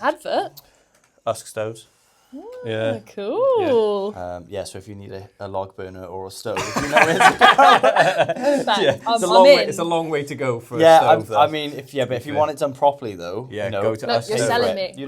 Advert? Usk stoves. Yeah. Cool. So if you need a log burner or a stove, you know where to go. It's a long way to go for a stove. If you want it done properly though, go to Usk. You're selling me. You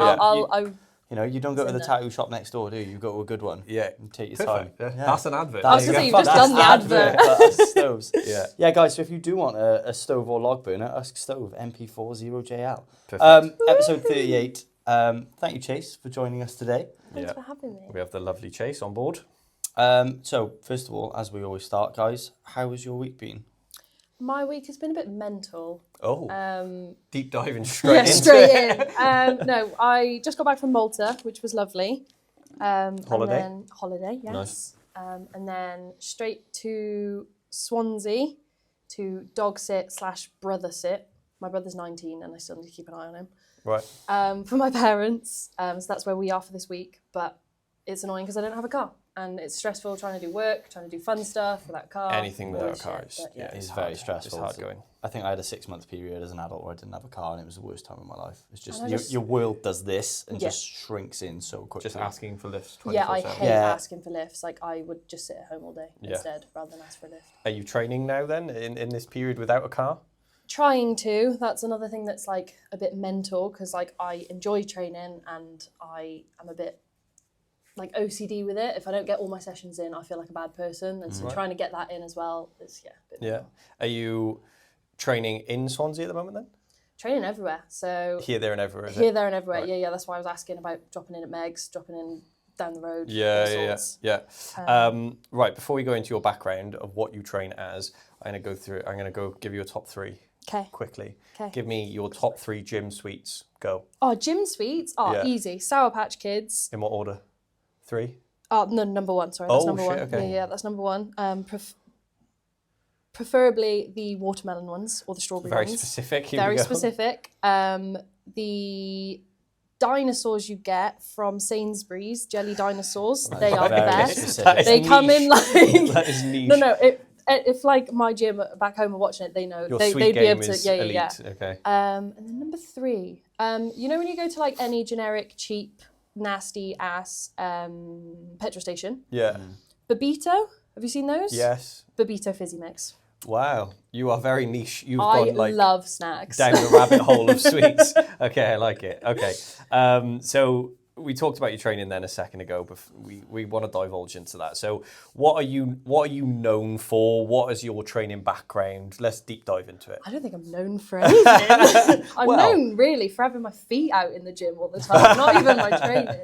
don't go to the tattoo shop next door, do you? You go to a good one. Yeah. And take your Perfect. time. Yeah. That's an advert. I was going to say, you've just done the advert. Stoves. Yeah, guys, so if you do want a stove or log burner, Usk Stove, MP40JL. Perfect. Episode 38. Thank you, Chase, for joining us today. Thanks for having me. We have the lovely Chase on board. So, first of all, as we always start, guys, how has your week been? My week has been a bit mental. Deep diving straight into straight in. No, I just got back from Malta, which was lovely. Holiday? Holiday, yes. Nice. And then straight to Swansea to dog sit / brother sit. My brother's 19 and I still need to keep an eye on him. Right. For my parents. So that's where we are for this week. But it's annoying because I don't have a car. And it's stressful trying to do work, trying to do fun stuff without a car. Anything without a car It's very stressful. It's hard going. I think I had a 6-month period as an adult where I didn't have a car and it was the worst time of my life. It's just, your world does this and just shrinks in so quickly. Just asking for lifts 24/7. Yeah, I hate asking for lifts. Like, I would just sit at home all day instead rather than ask for a lift. Are you training now then in this period without a car? Trying to. That's another thing that's like a bit mental because like I enjoy training and I am a bit like OCD with it. If I don't get all my sessions in, I feel like a bad person. And so trying to get that in as well is a bit more. Are you training in Swansea at the moment then? Training everywhere. So here, there and everywhere, is it? Here, there and everywhere. Right. Yeah. That's why I was asking about dropping in at Meg's, dropping in down the road. Yeah. Right, before we go into your background of what you train as, I'm going to go give you a top 3 quickly. Okay. Give me your top 3 gym suites. Go. Oh, gym suites? Oh, easy. Sour Patch Kids. In what order? 3? Oh, no, number 1, sorry. That's number 1. Okay. Yeah, that's number 1. Preferably the watermelon ones or the strawberry ones. Very specific. Very specific. The dinosaurs you get from Sainsbury's, jelly dinosaurs, they are the best. They come in like... That is niche. No, if like my gym back home are watching it, they know. They'd be able to... Yeah. Okay. And then number 3, you know when you go to like any generic, cheap, nasty ass petrol station? Yeah. Babito, have you seen those? Yes. Babito Fizzy Mix. Wow, you are very niche. I love snacks. Down the rabbit hole of sweets. Okay, I like it. Okay, so we talked about your training then a second ago, but we want to divulge into that. So what are you known for? What is your training background? Let's deep dive into it. I don't think I'm known for anything. I'm known really for having my feet out in the gym all the time, not even my training.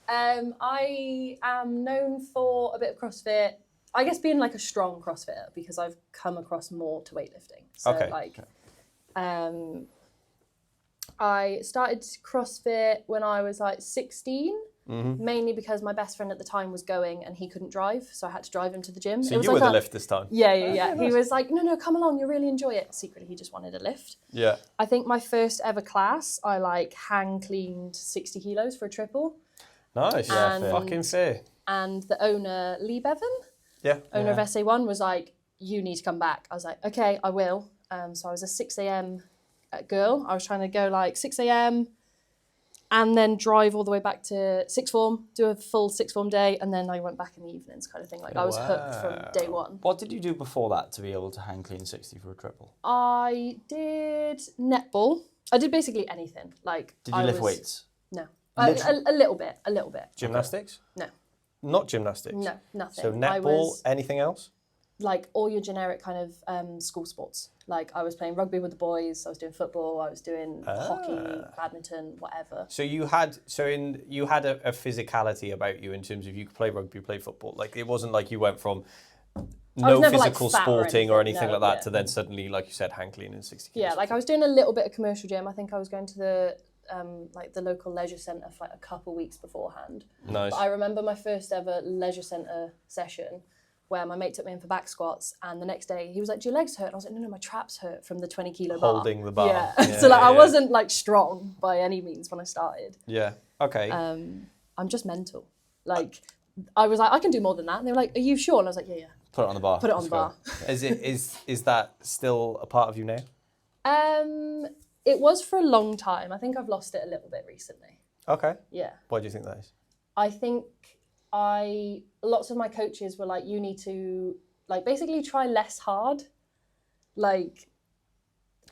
I am known for a bit of CrossFit. I guess being like a strong CrossFitter because I've come across more to weightlifting. So I started CrossFit when I was like 16, mainly because my best friend at the time was going and he couldn't drive, so I had to drive him to the gym. So you were the lift this time? Yeah. He was like, no, come along, you'll really enjoy it. Secretly, he just wanted a lift. Yeah. I think my first ever class, I like hang cleaned 60 kilos for a triple. Nice. Fucking fair. And the owner, Lee Bevan, owner of SA1, was like, you need to come back. I was like, okay, I will. So I was a 6 a.m. girl. I was trying to go like 6 a.m. and then drive all the way back to sixth form, do a full sixth form day, and then I went back in the evenings kind of thing. Like I was hooked from day one. What did you do before that to be able to hang clean 60 for a triple? I did netball. I did basically anything. Like, did you lift weights? No. A little bit. Gymnastics? No. Not gymnastics? No, nothing. So netball, anything else? Like all your generic kind of school sports. Like I was playing rugby with the boys, I was doing football, I was doing hockey, badminton, whatever. So you had a physicality about you in terms of you could play rugby, play football. Like it wasn't like you went from no physical sporting or anything like that to then suddenly, like you said, hang clean in 60 kilos. Yeah, like I was doing a little bit of commercial gym. I think I was going to the like the local leisure centre for like a couple of weeks beforehand. Nice. But I remember my first ever leisure centre session where my mate took me in for back squats, and the next day he was like, do your legs hurt? And I was like, no, my traps hurt from the 20 kilo bar. Holding the bar. Yeah. So like I wasn't like strong by any means when I started. Yeah, okay. I'm just mental. Like I was like, I can do more than that. And they were like, are you sure? And I was like, yeah. Put it on the bar. Put it on the bar. Is that still a part of you now? It was for a long time. I think I've lost it a little bit recently. Okay. Yeah. Why do you think that is? I think lots of my coaches were like, you need to like basically try less hard. Like,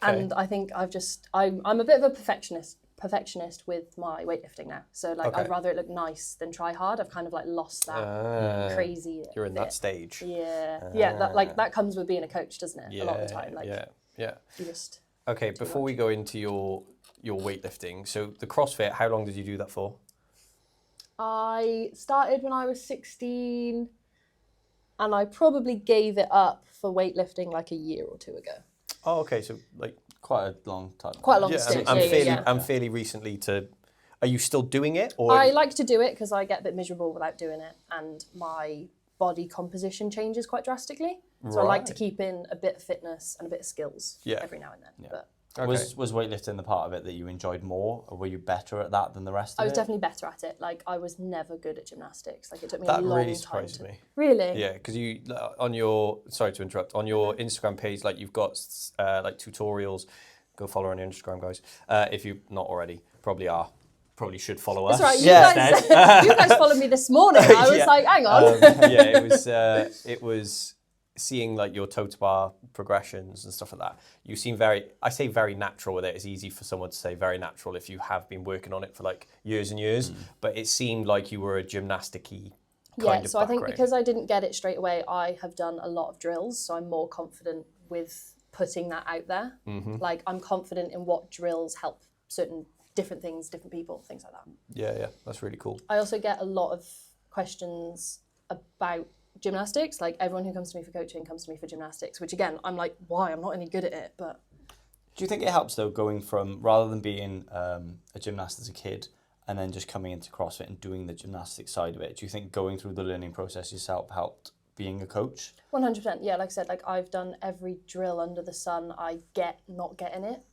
Okay. and I think I'm a bit of a perfectionist with my weightlifting now. So like, Okay. I'd rather it look nice than try hard. I've kind of like lost that crazy You're in bit. that stage. Yeah. Yeah. That comes with being a coach, doesn't it? Yeah, A lot of the time. Like, yeah. you just. Okay, before we go into your weightlifting, so the CrossFit, how long did you do that for? I started when I was 16 and I probably gave it up for weightlifting like a year or two ago. Oh, okay, so like Quite a long time. Quite a long stint. I'm fairly recently to. Are you still doing it? Or I like to do it because I get a bit miserable without doing it, and my body composition changes quite drastically. So I like to keep in a bit of fitness and a bit of skills every now and then. Yeah. But Okay. Was weightlifting the part of it that you enjoyed more, or were you better at that than the rest of it? I was definitely better at it. Like, I was never good at gymnastics. Like, it took me a that long really time surprised to... me. Really? Yeah, because you on your sorry to interrupt on your Instagram page, like you've got like tutorials. Go follow her on your Instagram, guys. If you're not already, probably are. Probably should follow us. That's right. You guys followed me this morning. I was like, hang on. It was seeing like your total bar progressions and stuff like that. You seem I say very natural with it. It's easy for someone to say very natural if you have been working on it for like years and years, but it seemed like you were a gymnastic-y kind of so I think background. because I didn't get it straight away, I have done a lot of drills, so I'm more confident with putting that out there. Like, I'm confident in what drills help certain different things, different people, things like that. Yeah, that's really cool. I also get a lot of questions about gymnastics. Like, everyone who comes to me for coaching comes to me for gymnastics, which again, I'm like, why? I'm not any good at it, but... Do you think it helps though, going from, rather than being a gymnast as a kid and then just coming into CrossFit and doing the gymnastics side of it, do you think going through the learning process yourself helped being a coach? 100%. Yeah, like I said, like, I've done every drill under the sun. I get not getting it.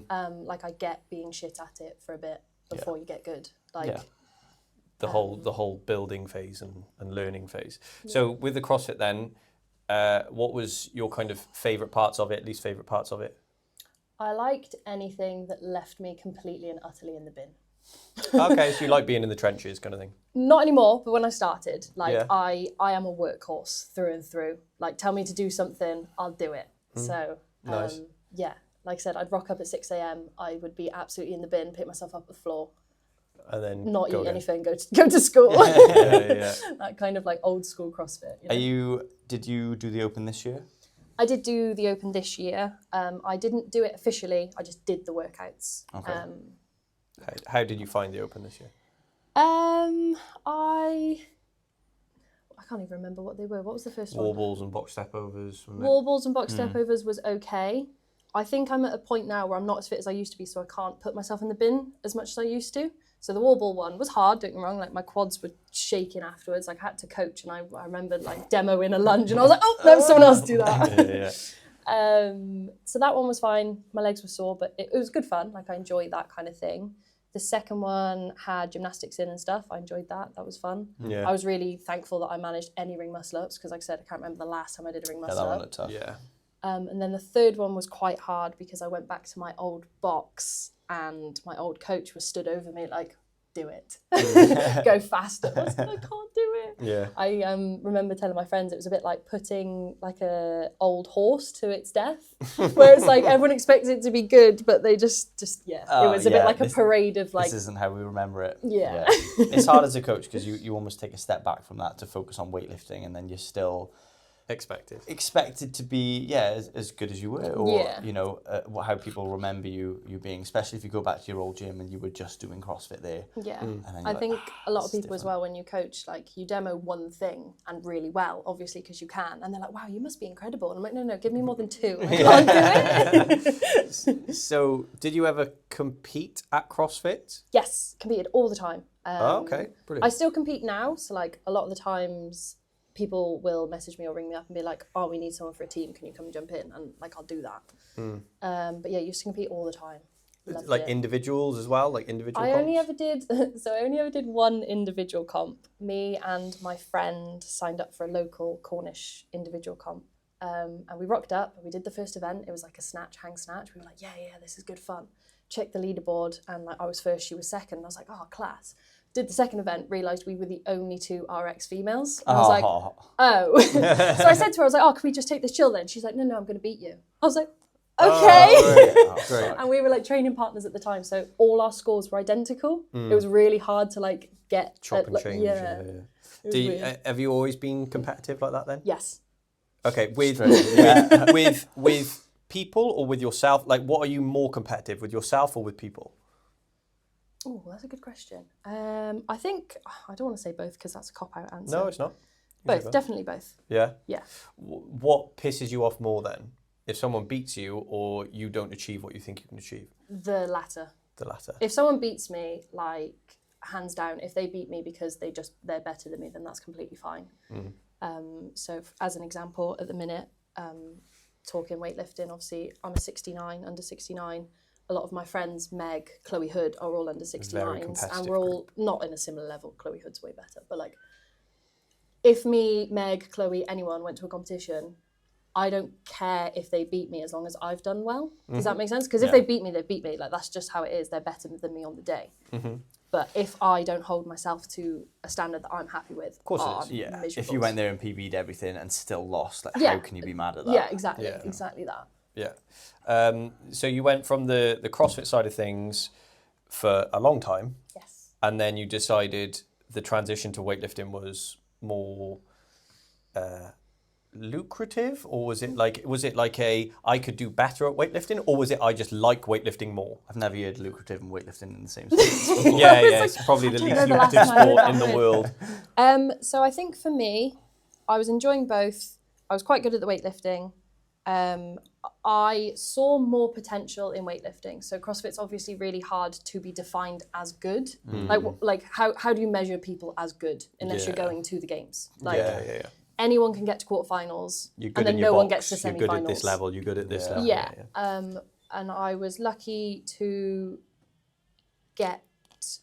Like, I get being shit at it for a bit before you get good. Like, the whole building phase and learning phase. So with the CrossFit then, what was your kind of favourite parts of it, least favourite parts of it? I liked anything that left me completely and utterly in the bin. Okay, so you like being in the trenches kind of thing? Not anymore, but when I started, like, I am a workhorse through and through. Like, tell me to do something, I'll do it. So, nice. yeah, like I said, I'd rock up at 6 a.m. I would be absolutely in the bin, pick myself up the floor, and then not go eat again. anything, go to school. Yeah. That kind of like old school CrossFit. You know? Did you do the Open this year? I did do the Open this year. I didn't do it officially. I just did the workouts. Okay. How did you find the Open this year? I can't even remember what they were. What was the first Wall one? balls and box step overs. Wall balls and box step overs was okay. I think I'm at a point now where I'm not as fit as I used to be, so I can't put myself in the bin as much as I used to. So the wall ball one was hard, don't get me wrong, like my quads were shaking afterwards. Like, I had to coach, and I remember like demoing a lunge and I was like, oh, let someone else do that. So that one was fine. My legs were sore, but it was good fun. Like, I enjoyed that kind of thing. The second one had gymnastics in and stuff. I enjoyed that. That was fun. Yeah. I was really thankful that I managed any ring muscle ups because, like I said, I can't remember the last time I did a ring muscle that one up. looked tough. Yeah. And then the third one was quite hard because I went back to my old box and my old coach was stood over me like, do it. Go faster. I was like, I can't do it. Yeah. I remember telling my friends it was a bit like putting like a old horse to its death, where it's like everyone expects it to be good, but they just it was a bit like a parade of like... This isn't how we remember it. Yeah. It's hard as a coach because you almost take a step back from that to focus on weightlifting, and then you're still expected to be as good as you were, or you know how people remember you being, especially if you go back to your old gym and you were just doing CrossFit there. I think a lot of people as well, when you coach, like, you demo one thing and really well, obviously, because you can, and they're like, wow, you must be incredible, and I'm like, no, give me more than two. I can't do it. So did you ever compete at CrossFit? Yes, competed all the time. Okay, brilliant. I still compete now, so like a lot of the times people will message me or ring me up and be like, oh, we need someone for a team, can you come and jump in? And like, I'll do that. But yeah, I used to compete all the time. Loved like it. Individuals as well, like individual I comps? only ever did one individual comp. Me and my friend signed up for a local Cornish individual comp. And we rocked up and we did the first event. It was like a snatch, hang snatch. We were like, yeah, this is good fun. Checked the leaderboard and like I was first, she was second. I was like, oh, class. Did the second event, realised we were the only 2 RX females. And I was like, oh. So I said to her, I was like, oh, can we just take this chill then? She's like, no, I'm going to beat you. I was like, okay. Great. And we were like training partners at the time. So all our scores were identical. It was really hard to like get... Chop and change. Yeah. Have you always been competitive like that then? Yes. Okay, with people or with yourself? Like, what are you more competitive, with yourself or with people? Oh, that's a good question. I think, I don't want to say both because that's a cop-out answer. No, it's not. Both, definitely both. Yeah? Yeah. What pisses you off more then? If someone beats you or you don't achieve what you think you can achieve? The latter. The latter. If someone beats me, like, hands down, if they beat me because they're better than me, then that's completely fine. So as an example, at the minute, talking weightlifting, obviously I'm a 69, under 69. A lot of my friends, Meg, Chloe Hood, are all under 69s, and we're all not in a similar level. Chloe Hood's way better, but like, if me, Meg, Chloe, anyone went to a competition, I don't care if they beat me as long as I've done well. Does that make sense? Because if they beat me, they beat me. Like, that's just how it is. They're better than me on the day. But if I don't hold myself to a standard that I'm happy with, of course I'm yeah. miserable. If you went there and PB'd everything and still lost, like, how can you be mad at that? Yeah, exactly. Yeah. Exactly that. Yeah. So you went from the CrossFit side of things for a long time. Yes. And then you decided the transition to weightlifting was more lucrative, or was it like I could do better at weightlifting, or was it I just like weightlifting more? I've never heard lucrative and weightlifting in the same sentence. Yeah, it's probably the least lucrative sport in the world. So I think for me, I was enjoying both. I was quite good at the weightlifting. I saw more potential in weightlifting. So CrossFit's obviously really hard to be defined as good. Like how do you measure people as good unless you're going to the games? Like, anyone can get to quarterfinals, and then no one gets to semi-finals. You're good at this level. You're good at this level. Yeah. And I was lucky to get,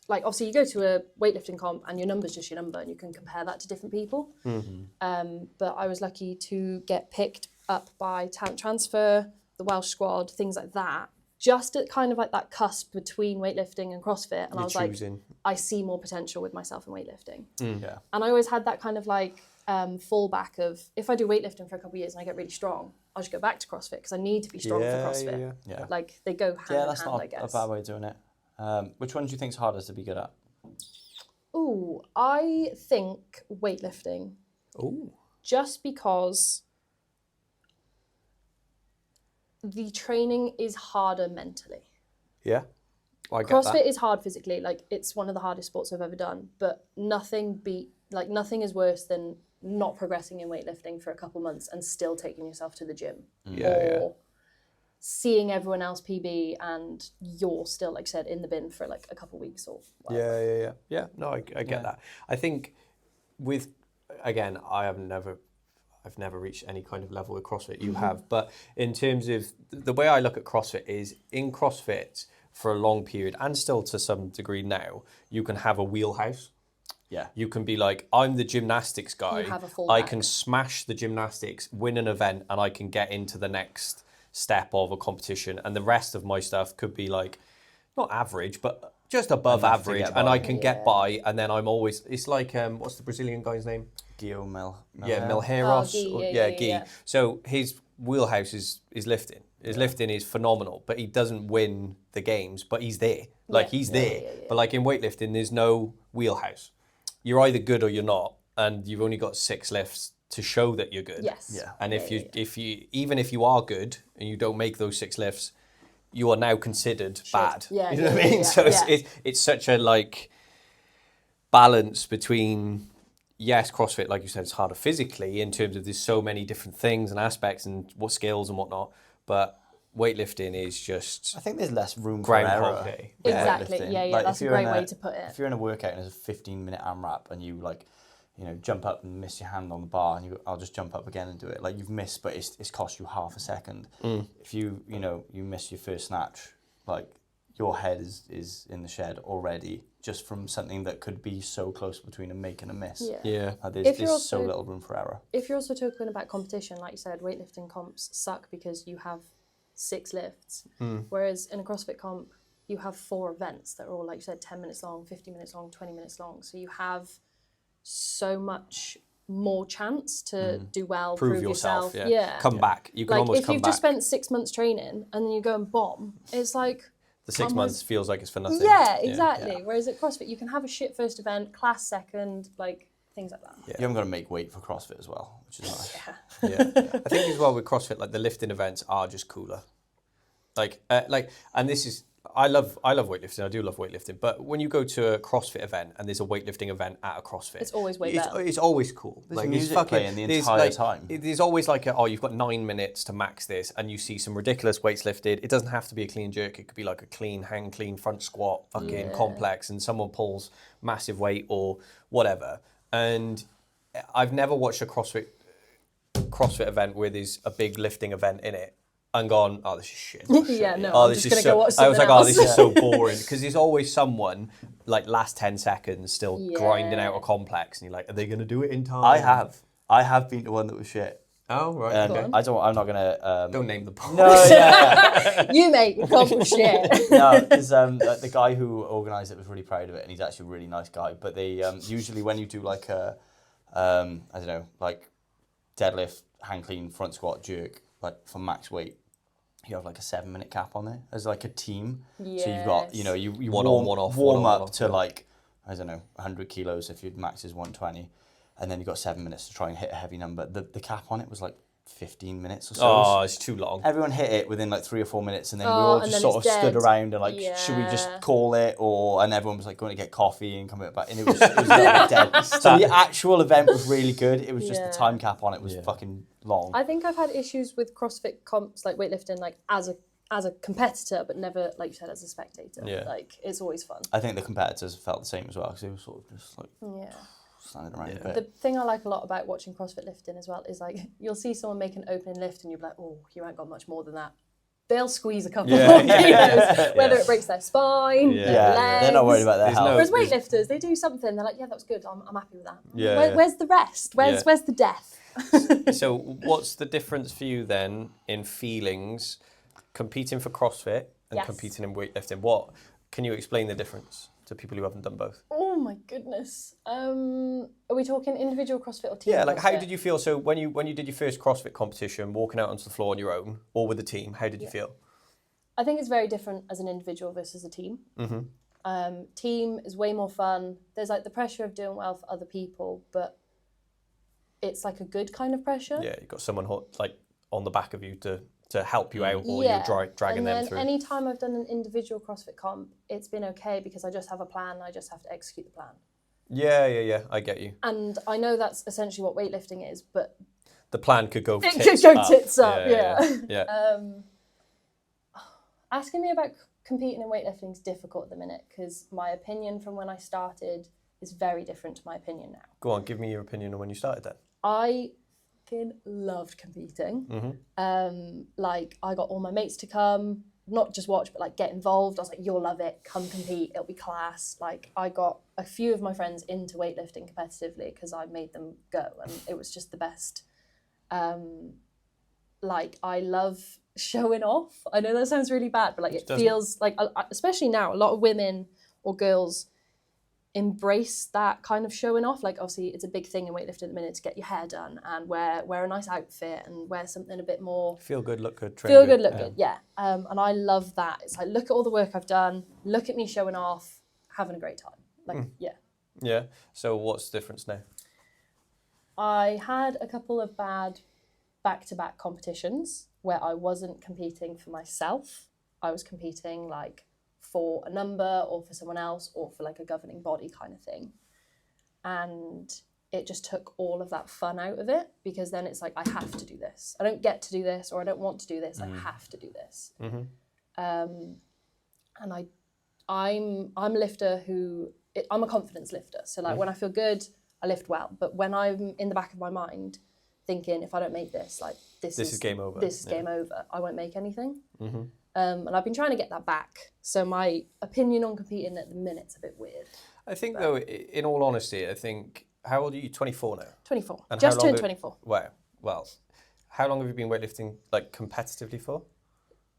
like, obviously you go to a weightlifting comp and your number's just your number, and you can compare that to different people. But I was lucky to get picked up by Talent Transfer, the Welsh squad, things like that, just at kind of like that cusp between weightlifting and CrossFit. And I was choosing. Like, I see more potential with myself in weightlifting. And I always had that kind of like fallback of, if I do weightlifting for a couple of years and I get really strong, I'll just go back to CrossFit because I need to be strong for CrossFit. Yeah. Like, they go hand in hand, I guess. Yeah, that's not a bad way of doing it. Which one do you think's hardest to be good at? Ooh, I think weightlifting. Ooh. Just because the training is harder mentally. Yeah, I get CrossFit that. is hard physically. Like, it's one of the hardest sports I've ever done. But nothing is worse than not progressing in weightlifting for a couple months and still taking yourself to the gym. Or seeing everyone else PB and you're still, like I said, in the bin for like a couple weeks or whatever. Yeah. No, I get that. I think again, I've never reached any kind of level with CrossFit. You have, but in terms of the way I look at CrossFit is, in CrossFit for a long period, and still to some degree now, you can have a wheelhouse. Yeah. You can be like, I'm the gymnastics guy. You have a fallback. I can smash the gymnastics, win an event, and I can get into the next step of a competition. And the rest of my stuff could be like, not average, but just above average, and I can get by. And then I'm always, it's like, what's the Brazilian guy's name? Guilherme Milheiros. Guy. Guy. So his wheelhouse is lifting. His lifting is phenomenal, but he doesn't win the games, but he's there. Like, he's there. But like in weightlifting, there's no wheelhouse. You're either good or you're not, and you've only got 6 lifts to show that you're good. Yes. Yeah. And if you even if you are good and you don't make those 6 lifts, you are now considered bad. Yeah, you know what I mean? So it's such a like balance between, yes, CrossFit, like you said, it's harder physically in terms of there's so many different things and aspects and what skills and whatnot, but weightlifting is just, I think there's less room for error. Exactly. Yeah. That's a great way to put it. If you're in a workout and there's a 15-minute AMRAP and you jump up and miss your hand on the bar, and you go, I'll just jump up again and do it. Like, you've missed, but it's cost you half a second. If you miss your first snatch, like, your head is in the shed already, just from something that could be so close between a make and a miss. There's so little room for error. If you're also talking about competition, like you said, weightlifting comps suck because you have 6 lifts, whereas in a CrossFit comp, you have 4 events that are all, like you said, 10 minutes long, 15 minutes long, 20 minutes long. So you have so much more chance to do well, prove yourself. Come back. You can almost if come you've back. just spent 6 months training and then you go and bomb, it's like... The 6 months feels like it's for nothing. Yeah, exactly. Yeah. Whereas at CrossFit, you can have a shit first event, class second, like things like that. You haven't got to make weight for CrossFit as well, which is nice. I think as well with CrossFit, like the lifting events are just cooler. And this is, I love weightlifting. I do love weightlifting. But when you go to a CrossFit event and there's a weightlifting event at a CrossFit, it's always way better. It's always cool. There's music playing the entire time. There's always like you've got 9 minutes to max this, and you see some ridiculous weights lifted. It doesn't have to be a clean jerk. It could be like a clean hang clean front squat, fucking complex, and someone pulls massive weight or whatever. And I've never watched a CrossFit event where there's a big lifting event in it and gone, oh, this is shit. I'm just going to go watch something I was like, else. oh, this is so boring. Because there's always someone, like, last 10 seconds still grinding out a complex. And you're like, are they going to do it in time? I have been to one that was shit. Oh, right. Okay. I'm not going to... Don't name the place. No, you make the comp shit. No, because the guy who organised it was really proud of it, and he's actually a really nice guy. But they usually, when you do like a, I don't know, like deadlift, hang clean, front squat, jerk, like for max weight, you have like a 7-minute cap on there as like a team. Yes. So you've got, you one on, one off, warm up to like, I don't know, 100 kilos if your max is 120. And then you've got 7 minutes to try and hit a heavy number. The cap on it was like 15 minutes or so. Oh, it's too long. Everyone hit it within like 3 or 4 minutes, and then we all just sort of stood around and like, should we just call it? And everyone was like going to get coffee and coming back. And it was like dead. So the actual event was really good. It was just the time cap on it was fucking long. I think I've had issues with CrossFit comps, like weightlifting, like as a competitor, but never, like you said, as a spectator. Like, it's always fun. I think the competitors felt the same as well, because they were sort of just like... Around a bit. The thing I like a lot about watching CrossFit lifting as well is like you'll see someone make an opening lift and you're like, oh, you ain't got much more than that. They'll squeeze a couple more kilos, whether it breaks their spine, their legs. They're not worried about their health. Whereas weightlifters, they do something, they're like, yeah, that was good, I'm happy with that. Where's the rest? Where's the death? So what's the difference for you then in feelings competing for CrossFit and competing in weightlifting? What can you explain the difference to people who haven't done both? Oh my goodness. Are we talking individual CrossFit or team? Yeah, like CrossFit? how did you feel? So when you did your first CrossFit competition, walking out onto the floor on your own or with a team, how did you feel? I think it's very different as an individual versus a team. Team is way more fun. There's like the pressure of doing well for other people, but it's like a good kind of pressure. Yeah, you've got someone like on the back of you to help you out, or you're dragging them through. Any time I've done an individual CrossFit comp, it's been okay because I just have a plan and I just have to execute the plan. Yeah, I get you. And I know that's essentially what weightlifting is, but... The plan could go tits up, yeah. Asking me about competing in weightlifting is difficult at the minute because my opinion from when I started is very different to my opinion now. Go on, give me your opinion on when you started then. I loved competing. Like I got all my mates to come, not just watch, but like get involved. I was like, you'll love it, come compete, it'll be class. Like I got a few of my friends into weightlifting competitively because I made them go and it was just the best. Like I love showing off. I know that sounds really bad, but like it feels like, especially now, a lot of women or girls embrace that kind of showing off. Like obviously it's a big thing in weightlifting at the minute to get your hair done and wear a nice outfit and wear something a bit more feel good, look good, train good, look good. And I love that. It's like, look at all the work I've done, look at me showing off, having a great time. Like yeah. So what's the difference now? I had a couple of bad back-to-back competitions where I wasn't competing for myself. I was competing like for a number or for someone else or for like a governing body kind of thing. And it just took all of that fun out of it because then it's like, I have to do this. I don't get to do this or I don't want to do this. I have to do this. And I'm a lifter I'm a confidence lifter. So like when I feel good, I lift well. But when I'm in the back of my mind thinking, if I don't make this, like this is game over. This is game over. I won't make anything. And I've been trying to get that back. So my opinion on competing at the minute's a bit weird. I think, though, in all honesty, I think, how old are you? 24 now? 24. And just turned 24. Wow. Well, how long have you been weightlifting, like, competitively for?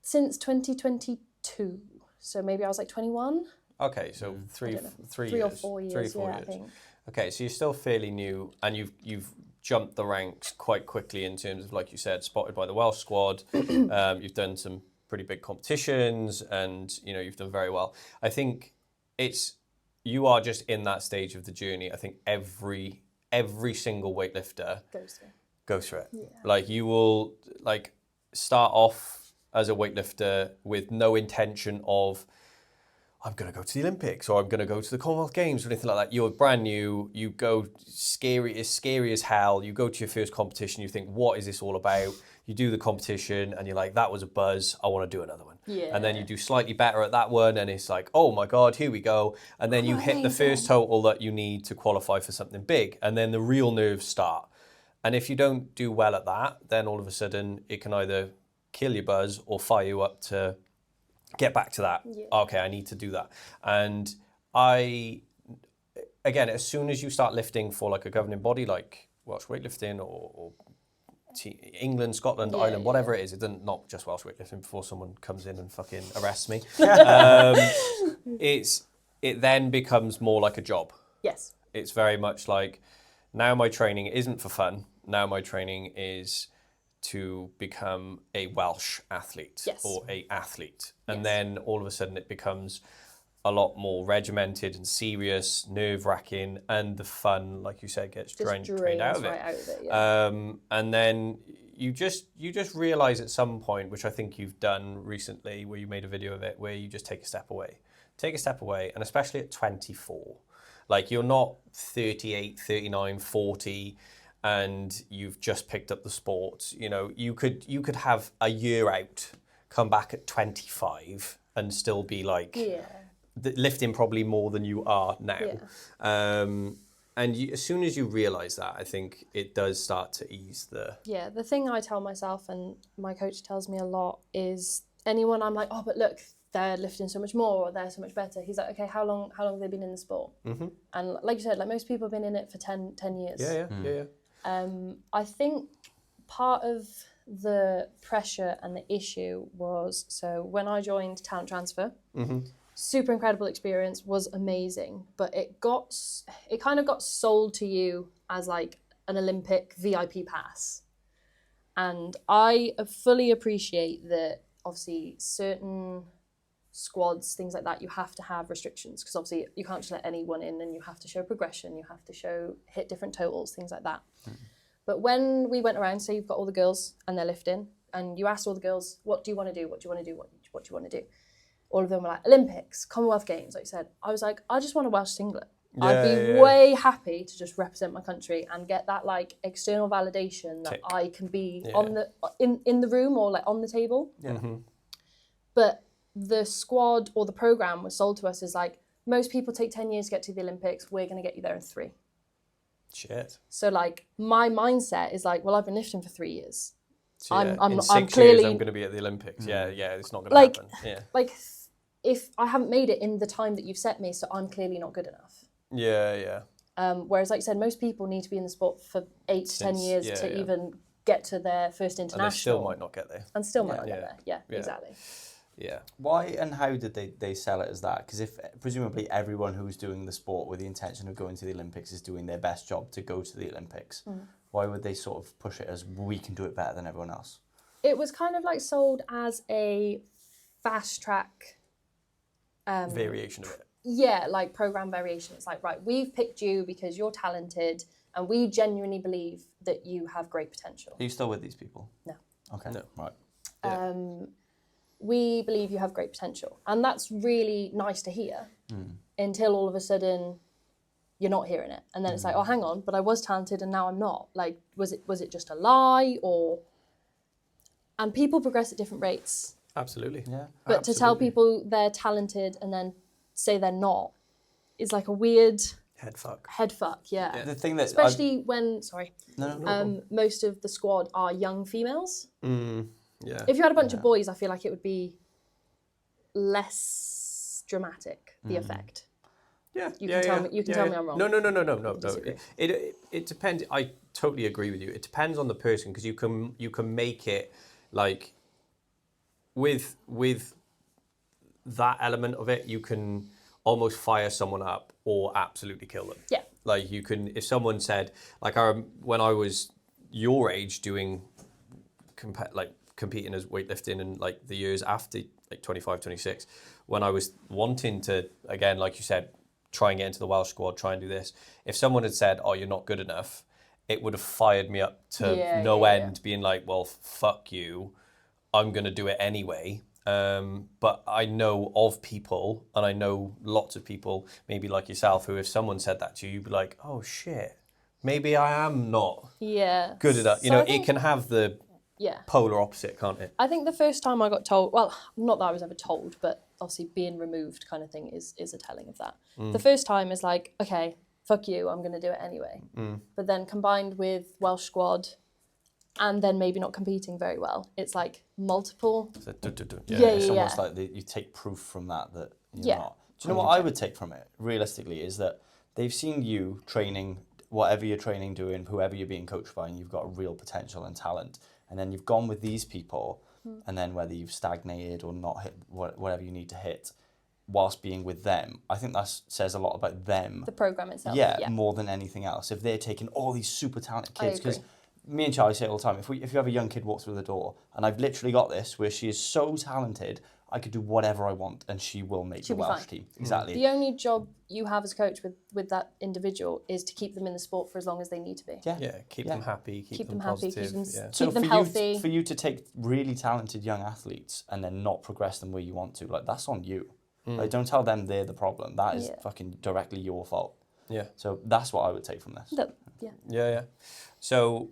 Since 2022. So maybe I was like 21. Okay, so three or 4 years. 3 or 4 years. I think. Okay, so you're still fairly new, and you've jumped the ranks quite quickly in terms of, like you said, spotted by the Welsh squad. You've done some pretty big competitions, and you've done very well. I think you are just in that stage of the journey. I think every single weightlifter goes through it. Yeah. Like, you will start off as a weightlifter with no intention of, I'm going to go to the Olympics or I'm going to go to the Commonwealth Games or anything like that. You're brand new, you go scary as hell, you go to your first competition, you think, what is this all about? You do the competition and you're like, that was a buzz, I want to do another one. Yeah. And then you do slightly better at that one and it's like, oh my God, here we go. And then you hit the first total that you need to qualify for something big. And then the real nerves start. And if you don't do well at that, then all of a sudden it can either kill your buzz or fire you up to get back to that. Yeah. Okay, I need to do that. And again, as soon as you start lifting for like a governing body like Welsh weightlifting or England, Scotland, Ireland, whatever it is, it doesn't, not just Welsh weightlifting before someone comes in and fucking arrests me. It then becomes more like a job. Yes. It's very much like, now my training isn't for fun. Now my training is to become a Welsh athlete or a athlete. And then all of a sudden it becomes a lot more regimented and serious, nerve-wracking, and the fun, like you said, gets drained out of it. Right out of it, yeah. And then you just realise at some point, which I think you've done recently, where you made a video of it, where you just take a step away. Take a step away, and especially at 24. Like, you're not 38, 39, 40, and you've just picked up the sport. You could have a year out, come back at 25, and still be like lifting probably more than you are now. Yeah. As soon as you realise that, I think it does start to ease the... Yeah, the thing I tell myself, and my coach tells me a lot, is anyone I'm like, oh, but look, they're lifting so much more or they're so much better. He's like, okay, how long have they been in the sport? Mm-hmm. And like you said, like most people have been in it for 10 years. Yeah. I think part of the pressure and the issue was, so when I joined Talent Transfer, super incredible experience, was amazing, but it kind of got sold to you as like an Olympic VIP pass. And I fully appreciate that obviously certain squads, things like that, you have to have restrictions because obviously you can't just let anyone in and you have to show progression, you have to hit different totals, things like that. But when we went around, so you've got all the girls and they're lifting, and you asked all the girls, what do you want to do? What do you want to do? What do you want to do? All of them were like, Olympics, Commonwealth Games, like you said. I was like, I just want a Welsh singlet. I'd be way happy to just represent my country and get that like external validation that I can be on the in the room or like on the table. Yeah. Mm-hmm. But the squad or the program was sold to us as like, most people take 10 years to get to the Olympics. We're going to get you there in 3. Shit. So like my mindset is like, well, I've been lifting for 3 years. So, in 6 years, I'm going to be at the Olympics. Yeah, it's not going to happen. Yeah. Like, if I haven't made it in the time that you've set me, so I'm clearly not good enough. Yeah. Whereas, like you said, most people need to be in the sport for 8 to 10 years to even get to their first international. And they still might not get there. Yeah, exactly. Yeah. Why and how did they sell it as that? Because if presumably everyone who's doing the sport with the intention of going to the Olympics is doing their best job to go to the Olympics, why would they sort of push it as we can do it better than everyone else? It was kind of like sold as a fast track variation of it. Yeah, like program variation. It's like, right, we've picked you because you're talented and we genuinely believe that you have great potential. Are you still with these people? No. Okay. No. Right. Yeah. We believe you have great potential. And that's really nice to hear until all of a sudden you're not hearing it. And then it's like, oh, hang on, but I was talented and now I'm not. Like, was it just a lie or... And people progress at different rates. Absolutely. Yeah. But to tell people they're talented and then say they're not is like a weird... Head fuck, yeah. The thing that... Especially when... Sorry. No. Most of the squad are young females. Yeah. If you had a bunch of boys, I feel like it would be less dramatic, the effect. Yeah, you can tell me. You can tell me I'm wrong. No. It depends. I totally agree with you. It depends on the person, because you can make it like with that element of it, you can almost fire someone up or absolutely kill them. Yeah. Like you can, if someone said, like when I was your age doing competing as weightlifting, and like the years after, like 25, 26, when I was wanting to, again, like you said, try and get into the Welsh squad, try and do this. If someone had said, oh, you're not good enough, it would have fired me up to no end, being like, well, fuck you, I'm going to do it anyway. But I know of people, and I know lots of people, maybe like yourself, who if someone said that to you, you'd be like, oh shit, maybe I am not good enough. You know, it can have the polar opposite, can't it? I think the first time I got told, well, not that I was ever told, but obviously being removed kind of thing is a telling of that. The first time is like, okay, fuck you, I'm going to do it anyway. But then combined with Welsh squad, and then maybe not competing very well, it's like multiple. It's almost like you take proof from that you're not. Do you know what I would take from it, realistically, is that they've seen you training, whatever you're training, doing, whoever you're being coached by, and you've got real potential and talent. And then you've gone with these people, and then whether you've stagnated or not hit whatever you need to hit, whilst being with them, I think that says a lot about them. The program itself. Yeah, more than anything else. If they're taking all these super talented kids, because me and Charlie say it all the time, if you have a young kid walk through the door, and I've literally got this, where she is so talented, I could do whatever I want, and she will make the Welsh team. Exactly. The only job you have as a coach with that individual is to keep them in the sport for as long as they need to be. Keep them happy, keep them happy, positive. keep them healthy. For you to take really talented young athletes and then not progress them where you want to, like, that's on you. Like, don't tell them they're the problem. That is fucking directly your fault. Yeah. So that's what I would take from this. So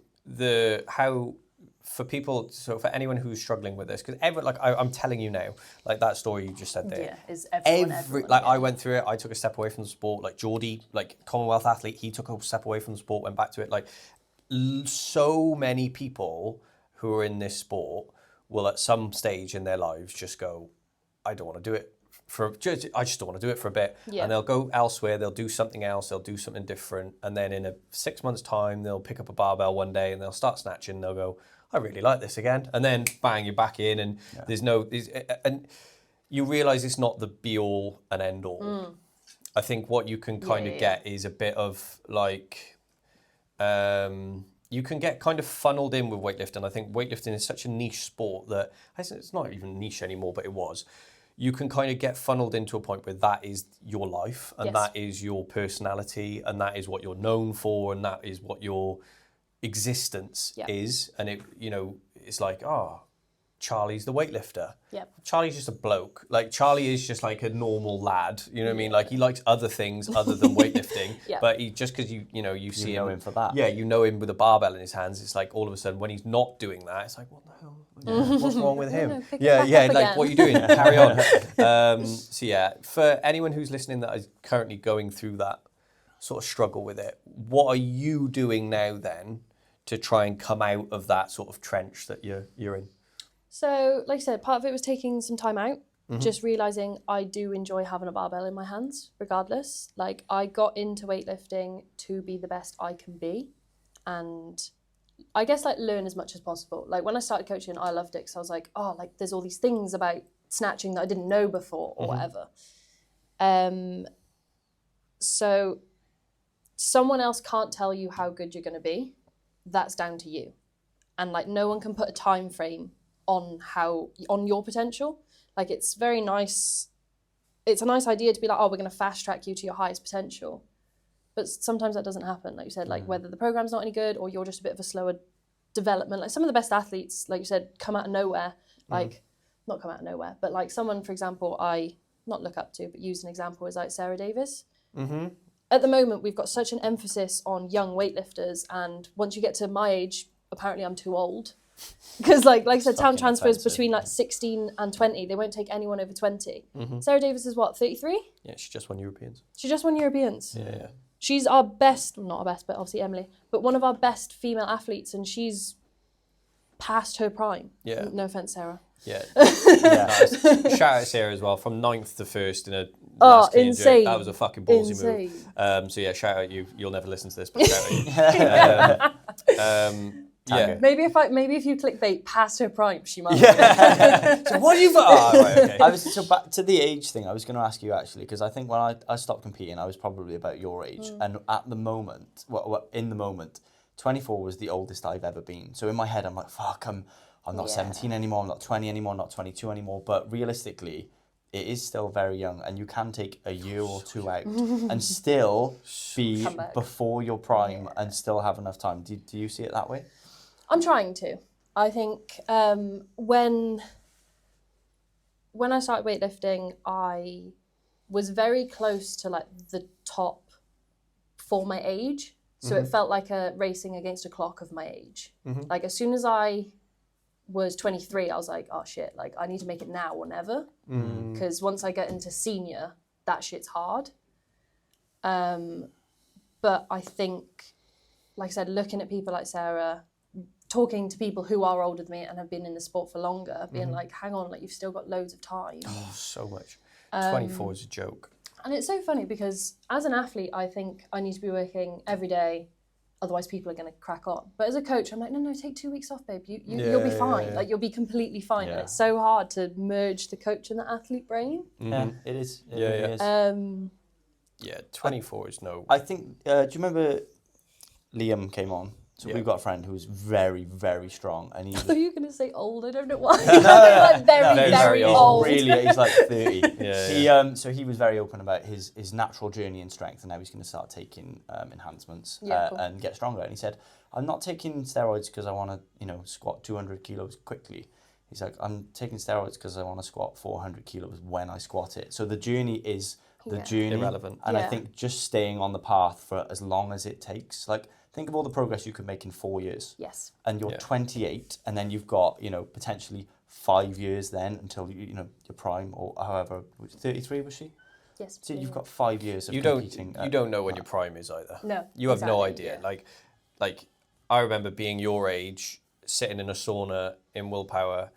for anyone who's struggling with this, because I'm telling you now, like that story you just said there, is everyone. I went through it. I took a step away from the sport. Like Geordie, like Commonwealth athlete, he took a step away from the sport, went back to it. Like so many people who are in this sport will at some stage in their lives just go, I don't want to do it. I just don't want to do it for a bit. And they'll go elsewhere, they'll do something else, they'll do something different, and then in 6 months' time, they'll pick up a barbell one day and they'll start snatching, and they'll go, I really like this again. And then bang, you're back in, and and you realise it's not the be all and end all. I think what you can kind of get is a bit of like, you can get kind of funneled in with weightlifting. I think weightlifting is such a niche sport that, it's not even niche anymore, but it was. You can kind of get funneled into a point where that is your life, and that is your personality, and that is what you're known for, and that is what your existence is. And it's like, Charlie's the weightlifter. Charlie's just a bloke. Like Charlie is just like a normal lad. You know what I mean? Like he likes other things other than weightlifting. But he just because you see him for that. Yeah, you know him with a barbell in his hands. It's like all of a sudden when he's not doing that, it's like, what the hell? What's wrong with him? Like like what are you doing? Carry on. For anyone who's listening that is currently going through that sort of struggle with it, what are you doing now then to try and come out of that sort of trench that you're in? So, like I said, part of it was taking some time out, just realising I do enjoy having a barbell in my hands, regardless. Like, I got into weightlifting to be the best I can be, and I guess, like, learn as much as possible. Like, when I started coaching, I loved it, because I was like, there's all these things about snatching that I didn't know before, or whatever. So, someone else can't tell you how good you're going to be. That's down to you. And, like, no one can put a time frame on your potential. Like, it's very nice. It's a nice idea to be like, we're going to fast track you to your highest potential. But sometimes that doesn't happen. Like you said, like whether the program's not any good or you're just a bit of a slower development. Like some of the best athletes, like you said, come out of nowhere. Like, not come out of nowhere, but like someone, for example, I not look up to, but use an example is like Sarah Davis. At the moment, we've got such an emphasis on young weightlifters. And once you get to my age, apparently I'm too old. Because like I said, talent transfers between like 16 and 20. They won't take anyone over 20. Sarah Davis is what, 33? Yeah, she just won Europeans. Yeah. She's our best, not our best, but obviously Emily, but one of our best female athletes, and she's past her prime. Yeah. No offense, Sarah. Yeah. Nice. Shout out Sarah as well, from 9th to 1st in a last clean and jerk. That was a fucking ballsy move. So yeah, shout out you. You'll never listen to this, but shout out you. Yeah. Maybe if you clickbait past her prime, she might. Yeah. So what do you? Right, okay. So back to the age thing. I was going to ask you actually, because I think when I stopped competing, I was probably about your age, and at the moment, in the moment, 24 was the oldest I've ever been. So in my head, I'm like, fuck, I'm not 17 anymore. I'm not 20 anymore. I'm not 22 anymore. But realistically, it is still very young, and you can take a year or two out and still be before your prime and still have enough time. Do you see it that way? I'm trying to. I think when I started weightlifting, I was very close to like the top for my age. So it felt like racing against a clock of my age. Like as soon as I was 23, I was like, oh shit, like I need to make it now or never. Because once I get into senior, that shit's hard. But I think, like I said, looking at people like Sarah, talking to people who are older than me and have been in the sport for longer, being like, hang on, like you've still got loads of time. Oh, so much. 24 is a joke. And it's so funny because as an athlete, I think I need to be working every day, otherwise people are going to crack on. But as a coach, I'm like, no, take 2 weeks off, babe. You'll be fine. Like you'll be completely fine. And it's so hard to merge the coach and the athlete brain. Yeah, it is. It really is. Yeah, 24 is no... I think, do you remember Liam came on? So we've got a friend who's very, very strong. And he's... I thought you were going to say old. I don't know why. Like very old. Really, he's like 30. So he was very open about his natural journey in strength, and now he's going to start taking enhancements and get stronger. And he said, I'm not taking steroids because I want to, squat 200 kilos quickly. He's like, I'm taking steroids because I want to squat 400 kilos when I squat it. So the journey is the journey. Irrelevant. And I think just staying on the path for as long as it takes, like, think of all the progress you could make in 4 years. Yes. And you're 28, and then you've got, potentially 5 years then until, your prime, or however, 33 was she? Yes. So you've got 5 years of competing. You don't know when your prime is either. No. You have no idea. Yeah. Like, I remember being your age, sitting in a sauna in Willpower,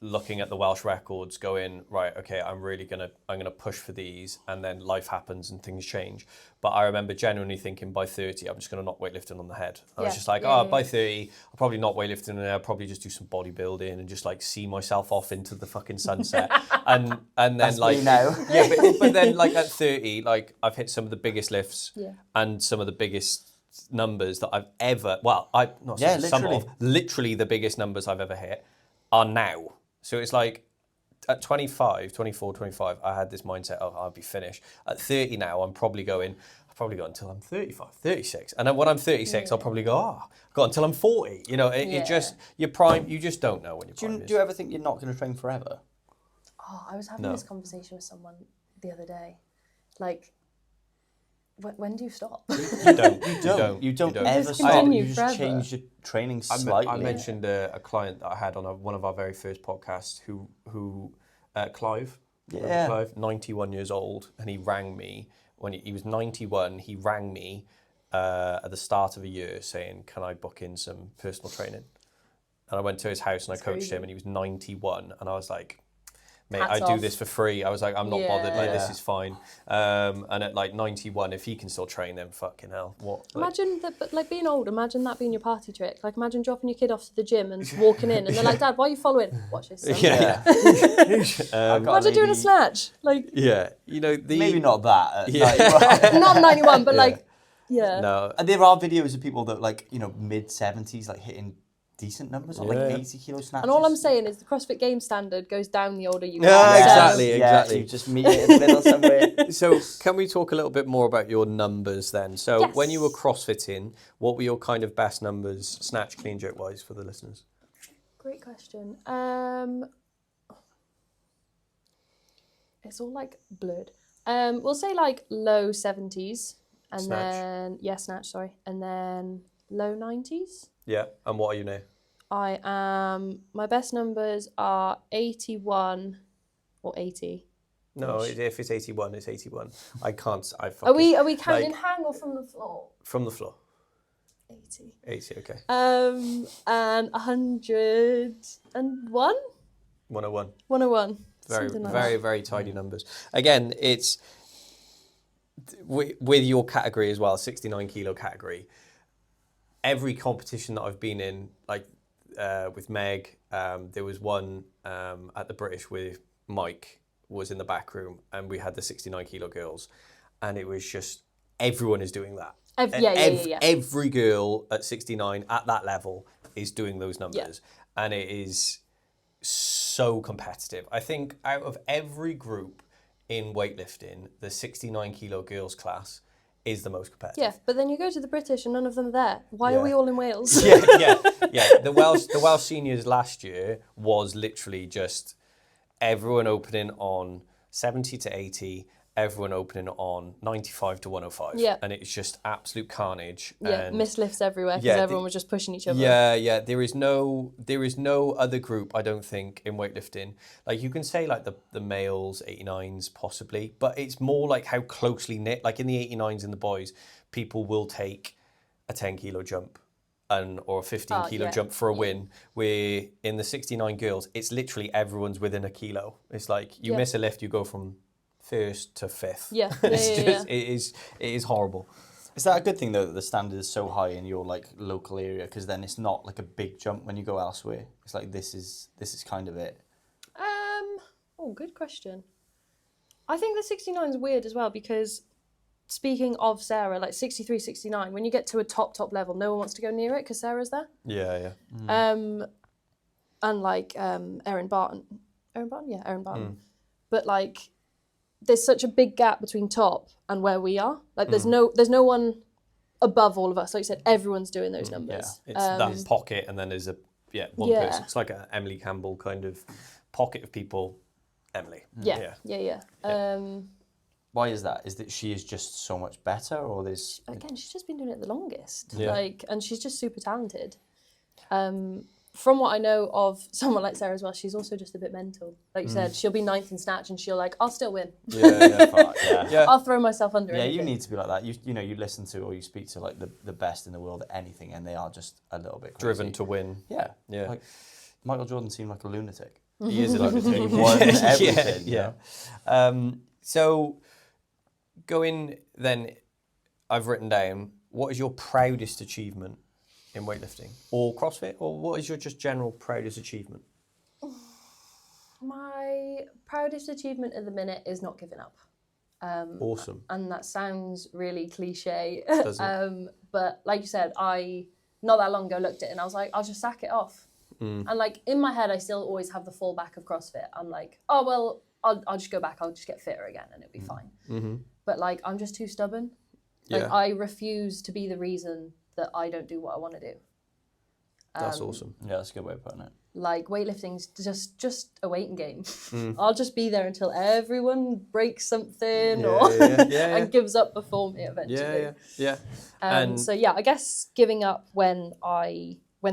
looking at the Welsh records, going, right, okay, I'm gonna push for these, and then life happens and things change. But I remember genuinely thinking, by 30, I'm just gonna knock weightlifting on the head. I was just like, by 30, I'll probably not weightlifting, and I'll probably just do some bodybuilding and just like see myself off into the fucking sunset. and then that's like, me now. but then like at 30, like I've hit some of the biggest lifts and some of the biggest numbers that I've ever. Literally the biggest numbers I've ever hit are now. So it's like at 24, 25, I had this mindset of I'll be finished. At 30 now, I've probably got until I'm 35, 36. And then when I'm 36, I'll probably go, I've got until I'm 40. It just, your prime, you just don't know when your prime is. Do you ever think you're not going to train forever? Oh, I was having this conversation with someone the other day. Like, when do you stop? You don't ever stop. You just change your training slightly. I mentioned a client that I had on one of our very first podcasts who Clive. Yeah. Clive, 91 years old, and he rang me when he was 91. He rang me at the start of a year saying, "Can I book in some personal training?" And I went to his house and I coached him, and he was 91, and I was like, mate, I do this for free. I was like, I'm not bothered. Like, this is fine. And at like 91, if he can still train, then fucking hell. What? Imagine that, but like being old. Imagine that being your party trick. Like, imagine dropping your kid off to the gym and walking in, and they're like, "Dad, why are you following?" Watch this. Imagine doing a snatch. Like, maybe not that. not 91, but like, No. And there are videos of people that mid 70s hitting decent numbers on 80 kilo snatches. And all I'm saying is the CrossFit Games standard goes down the older you get. Exactly. You just meet it in the middle somewhere. So can we talk a little bit more about your numbers then? So when you were CrossFitting, what were your kind of best numbers, snatch, clean, jerk wise, for the listeners? Great question. It's all like blurred. We'll say like low 70s, and snatch. then snatch, sorry, and then low 90s. Yeah, and what are you now? I am. My best numbers are 81 or 80. No, if it's 81, it's 81. I can't. Are we counting hang or from the floor? From the floor. 80. 80, okay. And 101. 101. 101. Very, Something like very, that. very tidy numbers. Again, it's with your category as well, 69 kilo category. Every competition that I've been in, like with Meg, there was one at the British with Mike was in the back room, and we had the 69 kilo girls, and it was just everyone is doing that. Every girl at 69 at that level is doing those numbers, and it is so competitive. I think out of every group in weightlifting, the 69 kilo girls class is the most competitive. Yeah, but then you go to the British and none of them are there. Why are we all in Wales? Yeah. The Welsh seniors last year was literally just everyone opening on 70 to 80, everyone opening on 95 to 105. Yeah. And it's just absolute carnage. Yeah, and missed lifts everywhere because everyone was just pushing each other. Yeah. There is no other group, I don't think, in weightlifting. Like you can say like the males, 89s possibly, but it's more like how closely knit. Like in the 89s in the boys, people will take a 10 kilo jump or a 15 kilo jump for a win. Where in the 69 girls, it's literally everyone's within a kilo. It's like you miss a lift, you go from first to fifth. It is horrible. Is that a good thing though that the standard is so high in your like local area? Because then it's not like a big jump when you go elsewhere. It's like this is kind of it. Good question. I think the 69 is weird as well because speaking of Sarah, like 63, 69, when you get to a top level, no one wants to go near it because Sarah's there. Yeah. And like Erin Barton. Erin Barton. But like there's such a big gap between top and where we are. Like there's no one above all of us. Like you said, everyone's doing those numbers. Yeah. It's that pocket, and then there's one person. It's like an Emily Campbell kind of pocket of people. Emily. Yeah. Why is that? Is that she is just so much better, or there's again she's just been doing it the longest. Yeah. And she's just super talented. From what I know of someone like Sarah as well, she's also just a bit mental. Like you said, she'll be 9th in snatch and she'll I'll still win. Yeah. I'll throw myself under anything. You need to be like that. You know, you listen to or you speak to like the best in the world at anything, and they are just a little bit crazy. Driven to win. Yeah. Like Michael Jordan seemed like a lunatic. He is a lunatic. He won everything. Yeah. So going then, I've written down, what is your proudest achievement in weightlifting or CrossFit, or what is your just general proudest achievement? My proudest achievement at the minute is not giving up. Awesome. And that sounds really cliche. Doesn't. But like you said, I not that long ago looked at it and I was like, I'll just sack it off. And like in my head, I still always have the fallback of CrossFit. I'm like, oh well, I'll just go back. I'll just get fitter again and it'll be fine. Mm-hmm. But like, I'm just too stubborn. Like I refuse to be the reason that I don't do what I want to do. That's awesome. Yeah, that's a good way of putting it. Like weightlifting's just a waiting game. I'll just be there until everyone breaks something and gives up before me eventually. Yeah. So I guess giving up when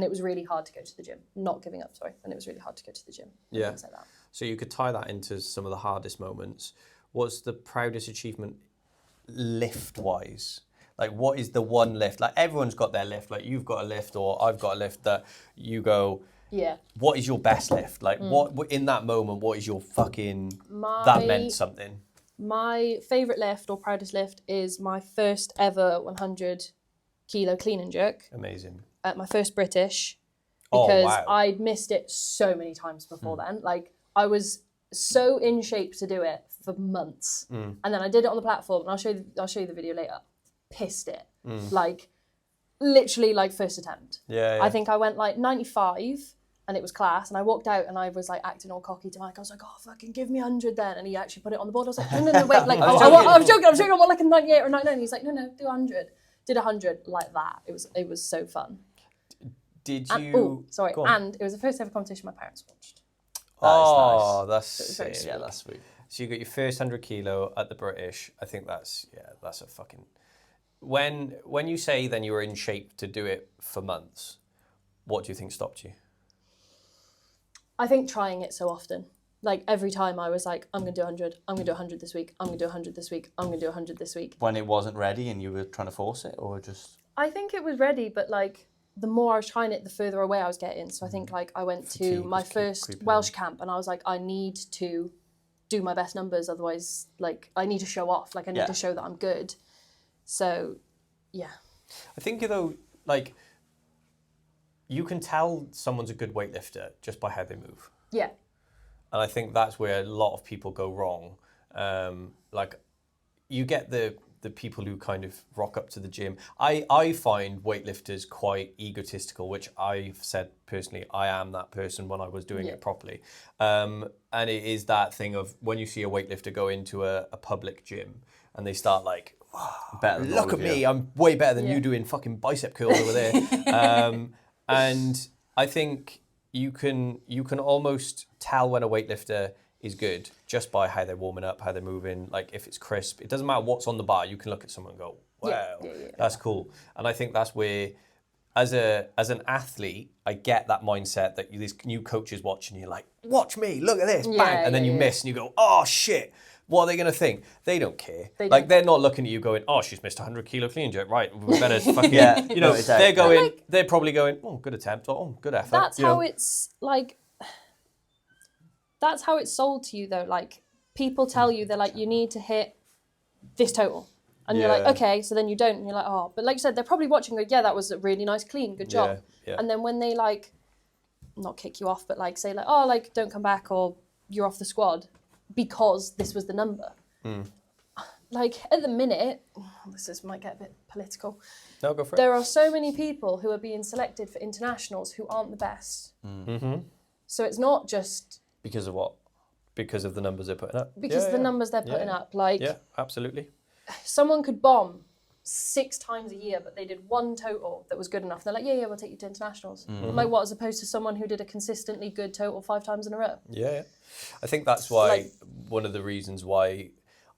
it was really hard to go to the gym. Not giving up, sorry, when it was really hard to go to the gym. Yeah. Things like that. So you could tie that into some of the hardest moments. What's the proudest achievement lift-wise? Like, what is the one lift? Like, everyone's got their lift. Like, you've got a lift or I've got a lift that you go, what is your best lift? Like, what in that moment, what is your fucking, that meant something? My favourite lift or proudest lift is my first ever 100 kilo clean and jerk. Amazing. At my first British. Because I'd missed it so many times before then. Like, I was so in shape to do it for months. And then I did it on the platform, and I'll show you the video later. Pissed it. Like, literally, like, first attempt. Yeah. I think I went, like, 95, and it was class, and I walked out, and I was, like, acting all cocky to Mike. I was like, oh, fucking give me 100 then. And he actually put it on the board. I was like, no, wait. Like, I was joking. I want, like, a 98 or 99. He's like, no, do 100. Did 100 like that. It was so fun. Did you... Oh, sorry. And it was the first ever competition my parents watched. Oh, that's sick. Yeah, that's sweet. So you got your first 100 kilo at the British. I think that's a fucking... When you say then you were in shape to do it for months, what do you think stopped you? I think trying it so often. Like, every time I was like, I'm going to do 100, I'm going to do 100 this week, I'm going to do 100 this week, I'm going to do 100 this week. When it wasn't ready and you were trying to force it, or just... I think it was ready, but like, the more I was trying it, the further away I was getting. So I think like I went to my first Welsh camp and I was like, I need to do my best numbers. Otherwise, like I need to show off. Like I need to show that I'm good. So, yeah. I think though, like you can tell someone's a good weightlifter just by how they move. Yeah. And I think that's where a lot of people go wrong. Like you get the people who kind of rock up to the gym. I find weightlifters quite egotistical, which I've said personally, I am that person when I was doing it properly. And it is that thing of when you see a weightlifter go into a public gym and they start like, better look at me, I'm way better than you doing fucking bicep curls over there. And I think you can almost tell when a weightlifter is good just by how they're warming up, how they're moving. Like if it's crisp, it doesn't matter what's on the bar. You can look at someone and go, "Wow, that's cool." And I think that's where, as an athlete, I get that mindset that these new coaches watching you, like, "Watch me, look at this, bang," and then you miss, and you go, "Oh shit." What are they going to think? They don't care. They're not looking at you going, "Oh, she's missed a 100 kilo clean jerk. Right, we better fucking..." You know, they're going. Like, they're probably going, "Oh, good attempt. Oh, good effort." That's how it's like. That's how it's sold to you, though. Like people tell you, they're like, "You need to hit this total," and you're like, "Okay." So then you don't, and you're like, "Oh," but like you said, they're probably watching. Go, "Yeah, that was a really nice clean. Good job." And then when they like, not kick you off, but like say like, "Oh, like don't come back," or "You're off the squad," because this was the number. Like at the minute, might get a bit political. No, go for it. There are so many people who are being selected for internationals who aren't the best. So it's not just because of what? Because of the numbers they're putting up. Because of the numbers they're putting up. Like absolutely. Someone could bomb 6 times a year, but they did one total that was good enough. They're like, yeah, we'll take you to internationals. Like what, as opposed to someone who did a consistently good total 5 times in a row? Yeah. I think that's why one of the reasons why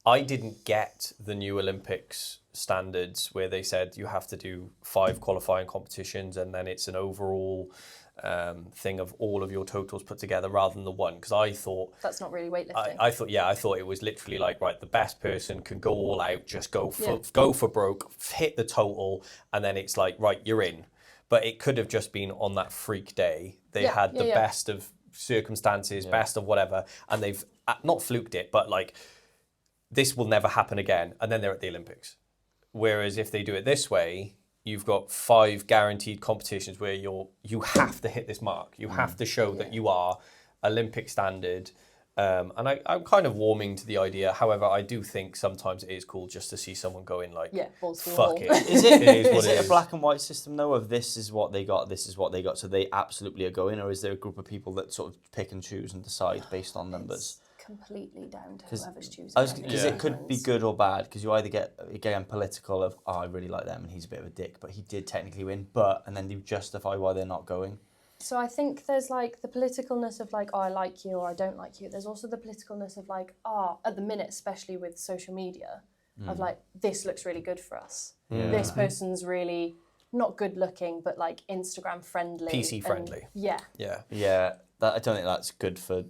I didn't get the new Olympics standards where they said you have to do 5 qualifying competitions and then it's an overall thing of all of your totals put together rather than the one, because I thought that's not really weightlifting. I thought it was literally like, right, the best person can go all out, just go for broke, hit the total, and then it's like, right, you're in. But it could have just been on that freak day. They had the best of circumstances, best of whatever, and they've not fluked it, but like this will never happen again, and then they're at the Olympics. Whereas if they do it this way, you've got 5 guaranteed competitions where you have to hit this mark. You have to show that you are Olympic standard. And I'm kind of warming to the idea. However, I do think sometimes it is cool just to see someone going like, fuck it. Is it a black and white system though of this is what they got, so they absolutely are going, or is there a group of people that sort of pick and choose and decide based on numbers? Completely down to whoever's choosing. Because it could be good or bad, because you either get, again, political of, oh, I really like them and he's a bit of a dick, but he did technically win, and then you justify why they're not going. So I think there's like the politicalness of like, oh, I like you or I don't like you. There's also the politicalness of like, at the minute, especially with social media, of like, this looks really good for us. This person's really not good looking, but like Instagram friendly. PC friendly. Yeah. I don't think that's good for,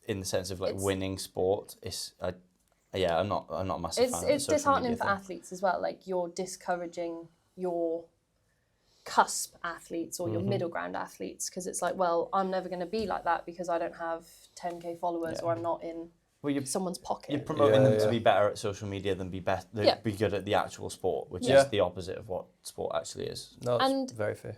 in the sense of like winning sport. I'm not a massive fan of It's disheartening for athletes as well. Like you're discouraging your cusp athletes or your middle ground athletes, because it's like, well, I'm never going to be like that because I don't have 10k followers or I'm not in someone's pocket. You're promoting them to be better at social media than be good at the actual sport, which is the opposite of what sport actually is. No, it's very fair.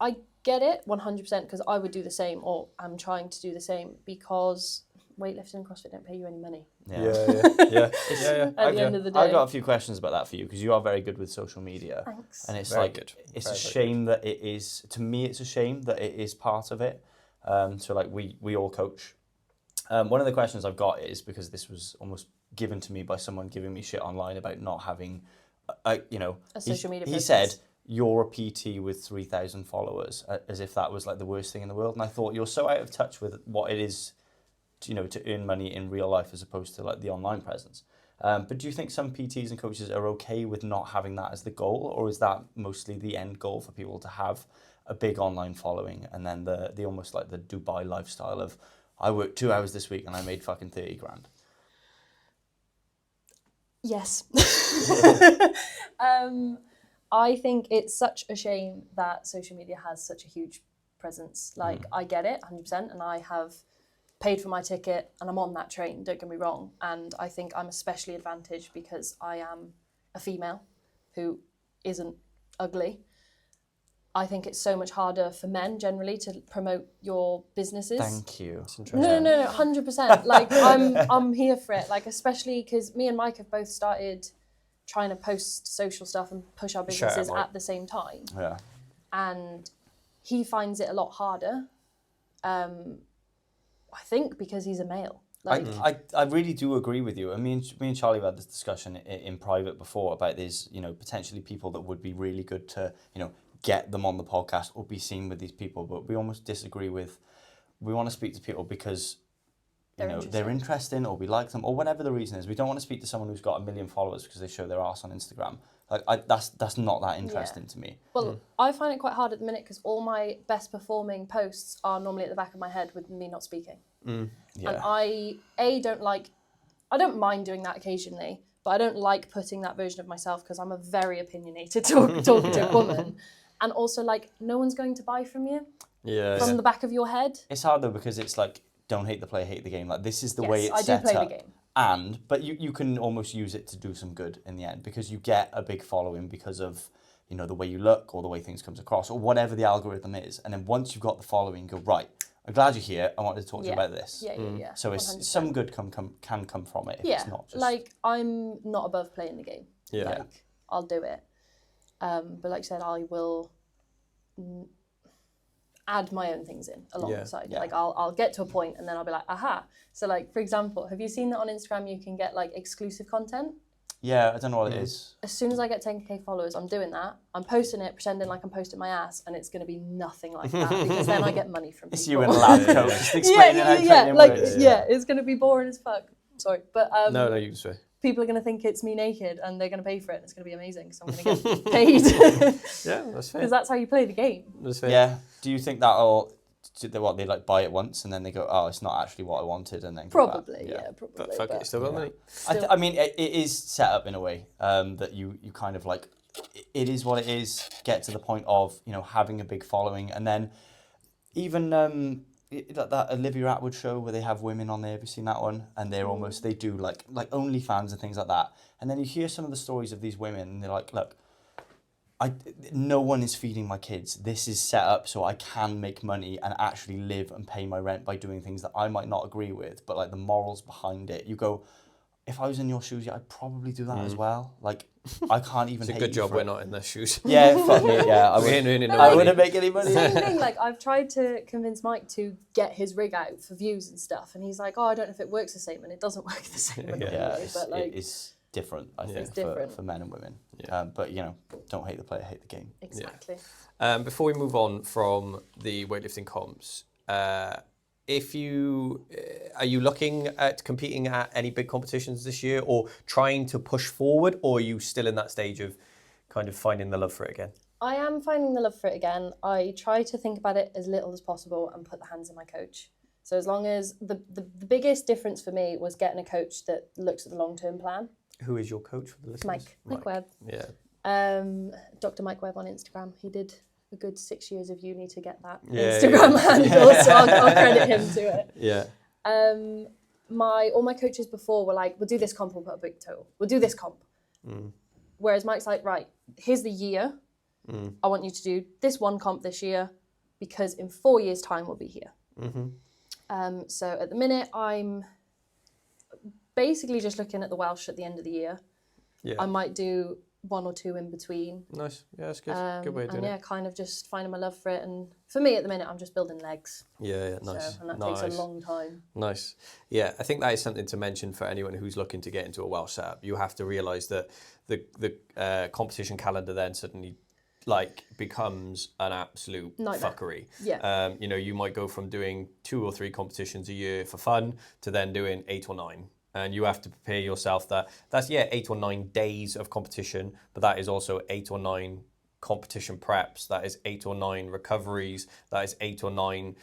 I get it 100% because I would do the same, or I'm trying to do the same, because weightlifting and CrossFit don't pay you any money. Yeah. At the end of the day. I've got a few questions about that for you, because you are very good with social media. Thanks. And it's very like, good. It's very, a shame that it is, to me, it's a shame that it is part of it. So like we all coach. One of the questions I've got is, because this was almost given to me by someone giving me shit online about not having, a social media presence. He said, you're a PT with 3,000 followers, as if that was like the worst thing in the world. And I thought, you're so out of touch with what it is, to earn money in real life as opposed to like the online presence. But do you think some PTs and coaches are okay with not having that as the goal, or is that mostly the end goal for people to have a big online following and then the almost like the Dubai lifestyle of, I worked 2 hours this week and I made fucking 30 grand? Yes. I think it's such a shame that social media has such a huge presence. Like, I get it 100%, and I have paid for my ticket and I'm on that train, don't get me wrong. And I think I'm especially advantaged because I am a female who isn't ugly. I think it's so much harder for men generally to promote your businesses. Thank you. No, 100%. Like, I'm here for it. Like, especially because me and Mike have both started trying to post social stuff and push our businesses at the same time. Yeah. And he finds it a lot harder. I think because he's a male. Like, I really do agree with you. I mean, me and Charlie have had this discussion in private before about these, potentially people that would be really good to, get them on the podcast or be seen with these people. But we almost disagree with, we want to speak to people because, they're interesting or we like them or whatever the reason is. We don't want to speak to someone who's got 1 million followers because they show their arse on Instagram. Like, that's not that interesting to me. Well, I find it quite hard at the minute because all my best performing posts are normally at the back of my head with me not speaking. And I don't mind doing that occasionally, but I don't like putting that version of myself because I'm a very opinionated talking to a woman. And also, like, no one's going to buy from you from the back of your head. It's hard though because it's like, don't hate the player, hate the game. Like, this is the way it's set up. I do play the game. But you can almost use it to do some good in the end because you get a big following because of, the way you look or the way things comes across or whatever the algorithm is. And then once you've got the following, go, right, I'm glad you're here. I wanted to talk to you about this. Yeah. So it's some good can come from it if it's not just... Like, I'm not above playing the game. Yeah. Like, I'll do it. But like I said, I will add my own things in alongside. Yeah. Like, I'll get to a point and then I'll be like, aha. So, like, for example, have you seen that on Instagram you can get, like, exclusive content? Yeah, I don't know what it is. As soon as I get 10k followers, I'm doing that. I'm posting it, pretending like I'm posting my ass, and it's going to be nothing like that because then I get money from people. It's you in a lab coat just explaining how training works. It's going to be boring as fuck. Sorry, but no, you can say. People are going to think it's me naked and they're going to pay for it and it's going to be amazing because I'm going to get paid. Yeah, that's fair. Because that's how you play the game. That's fair. Yeah. Do you think that'll... They like buy it once and then they go, oh, it's not actually what I wanted, and then probably. But fuck it, still got money. I mean, it is set up in a way that you kind of like, it is what it is. Get to the point of having a big following, and then even that Olivia Atwood show where they have women on there. Have you seen that one? And they're almost they do like OnlyFans and things like that. And then you hear some of the stories of these women, and they're like, look. No one is feeding my kids. This is set up so I can make money and actually live and pay my rent by doing things that I might not agree with, but like the morals behind it. You go, if I was in your shoes, I'd probably do that as well. Like, I can't even. It's a good job we're not in their shoes. Yeah, fuck me. Yeah, I wouldn't make any money. Same thing. Like, I've tried to convince Mike to get his rig out for views and stuff, and he's like, "Oh, I don't know if it works the same," and it doesn't work the same. But like, it is different, I think, for men and women. Yeah. But don't hate the player, hate the game. Exactly. Yeah. Before we move on from the weightlifting comps, are you looking at competing at any big competitions this year, or trying to push forward, or are you still in that stage of kind of finding the love for it again? I am finding the love for it again. I try to think about it as little as possible and put the hands in my coach. So as long as the biggest difference for me was getting a coach that looks at the long-term plan. Who is your coach for the listeners? Mike Webb. Yeah. Dr. Mike Webb on Instagram. He did a good 6 years of uni to get that Instagram handle, so I'll credit him to it. Yeah. All my coaches before were like, we'll do this comp, we'll put a big total. We'll do this comp. Whereas Mike's like, right, here's the year. I want you to do this one comp this year because in 4 years' time we'll be here. So at the minute, I'm basically just looking at the Welsh at the end of the year. Yeah. I might do 1 or 2 in between. Nice. Yeah, that's good. Good way of doing it. Kind of just finding my love for it. And for me, at the minute, I'm just building legs. Yeah, nice. And that takes a long time. Nice. Yeah, I think that is something to mention for anyone who's looking to get into a Welsh setup. You have to realise that the competition calendar then suddenly becomes an absolute nightmare. Fuckery. Yeah. You might go from doing 2 or 3 competitions a year for fun to then doing 8 or 9. And you have to prepare yourself that's 8 or 9 days of competition, but that is also 8 or 9 competition preps. That is 8 or 9 recoveries. That is 8 or 9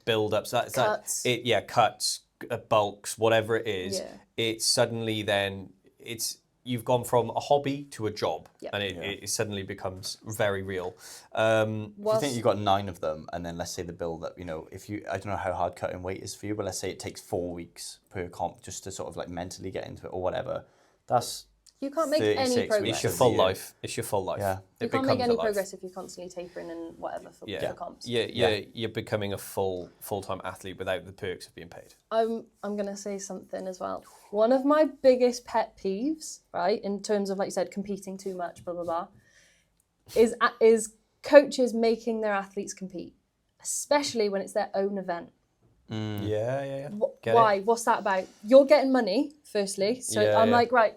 build-ups. Cuts. Cuts, bulks, whatever it is. Yeah. It's suddenly then, you've gone from a hobby to a job, Yep. and it suddenly becomes very real. If you think you've got 9 of them, and then let's say the bill that, you know, I don't know how hard cutting weight is for you, but let's say it takes 4 weeks per comp just to sort of like mentally get into it or whatever. That's You can't make any progress. It's your full life. It's your full life. Yeah. You can't make any progress if you're constantly tapering and whatever for comps. You're becoming a full-time athlete without the perks of being paid. I'm gonna say something as well. One of my biggest pet peeves, right, in terms of, like you said, competing too much, blah blah blah, is coaches making their athletes compete, especially when it's their own event. Yeah. Why? What's that about? You're getting money, firstly. So I'm like, right,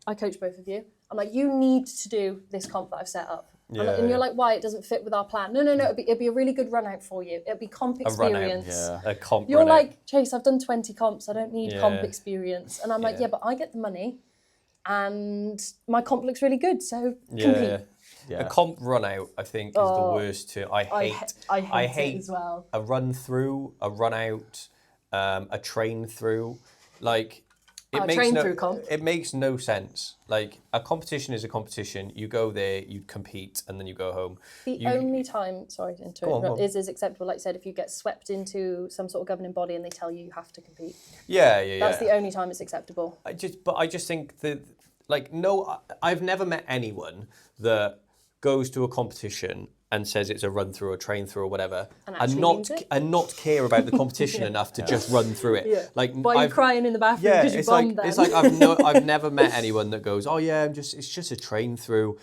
I coach both of you. I'm like, you need to do this comp that I've set up. And you're like, why? It doesn't fit with our plan. No. It'd be a really good run out for you. It'd be comp experience. A comp You're run like, out. Chase, I've done 20 comps. I don't need comp experience. And I'm like, but I get the money and my comp looks really good. So compete. A comp run out, I think, is the worst too. I hate it as well. A run through, a run out, a train through. Like, it makes no sense. Like, a competition is a competition. You go there, you compete, and then you go home. The only time, sorry to interrupt, is acceptable, like I said, if you get swept into some sort of governing body and they tell you have to compete. That's the only time it's acceptable. I just think that, like, I've never met anyone that goes to a competition and says it's a run through or train through or whatever, and not care about the competition enough to just run through it. Yeah. Like, why are you crying in the bathroom because you bombed them? It's like I've never met anyone that goes, oh yeah, it's just a train through.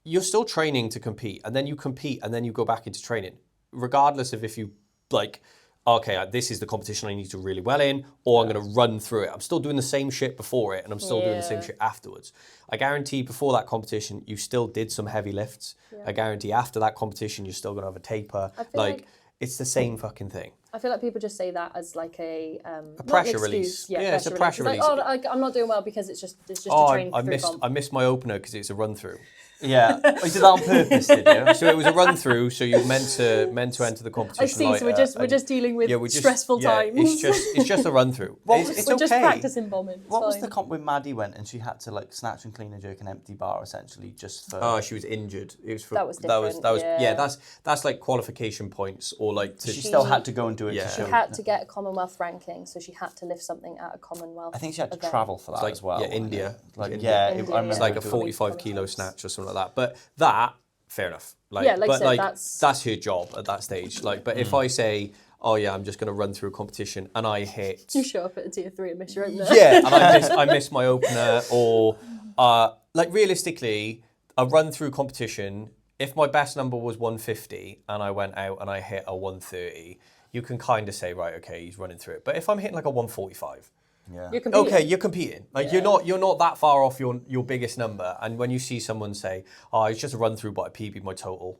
You're still training to compete, and then you compete, and then you go back into training, regardless of if you like. Okay, this is the competition I need to really well in, or I'm going to run through it. I'm still doing the same shit before it, and I'm still doing the same shit afterwards. I guarantee before that competition, you still did some heavy lifts. Yeah. I guarantee after that competition, you're still going to have a taper. Like, it's the same fucking thing. I feel like people just say that as like a pressure release. Yeah, it's a pressure release. Like, I'm not doing well because it's just a training through comp. I missed my opener because it's a run through. Yeah, you did that on purpose, did you? So it was a run through. So you're meant to enter the competition. I see. Lighter, so we're just dealing with stressful times. It's just a run through. It's okay. Just practicing bombing. What was the comp when Maddie went and she had to like snatch and clean and jerk an empty bar essentially just for? Oh, she was injured. It was for, that was different. That's like qualification points or like. She still had to go and do it. Yeah. She had to get a Commonwealth ranking, so she had to lift something at a Commonwealth. I think she had to travel for that as well. Yeah, India. India. It's like a 45 kilo snatch or something like that. But that, fair enough. That's her job at that stage. Like, but if I say, oh yeah, I'm just going to run through a competition and I hit. You show up at a tier 3 and miss your opener. Yeah, and I miss my opener, or like realistically, a run through competition. If my best number was 150 and I went out and I hit a 130, you can kind of say, right, okay, he's running through it. But if I'm hitting like a 145. Yeah. You're competing. Like you're not that far off your biggest number. And when you see someone say, "Oh, it's just a run through, but I PB'd my total."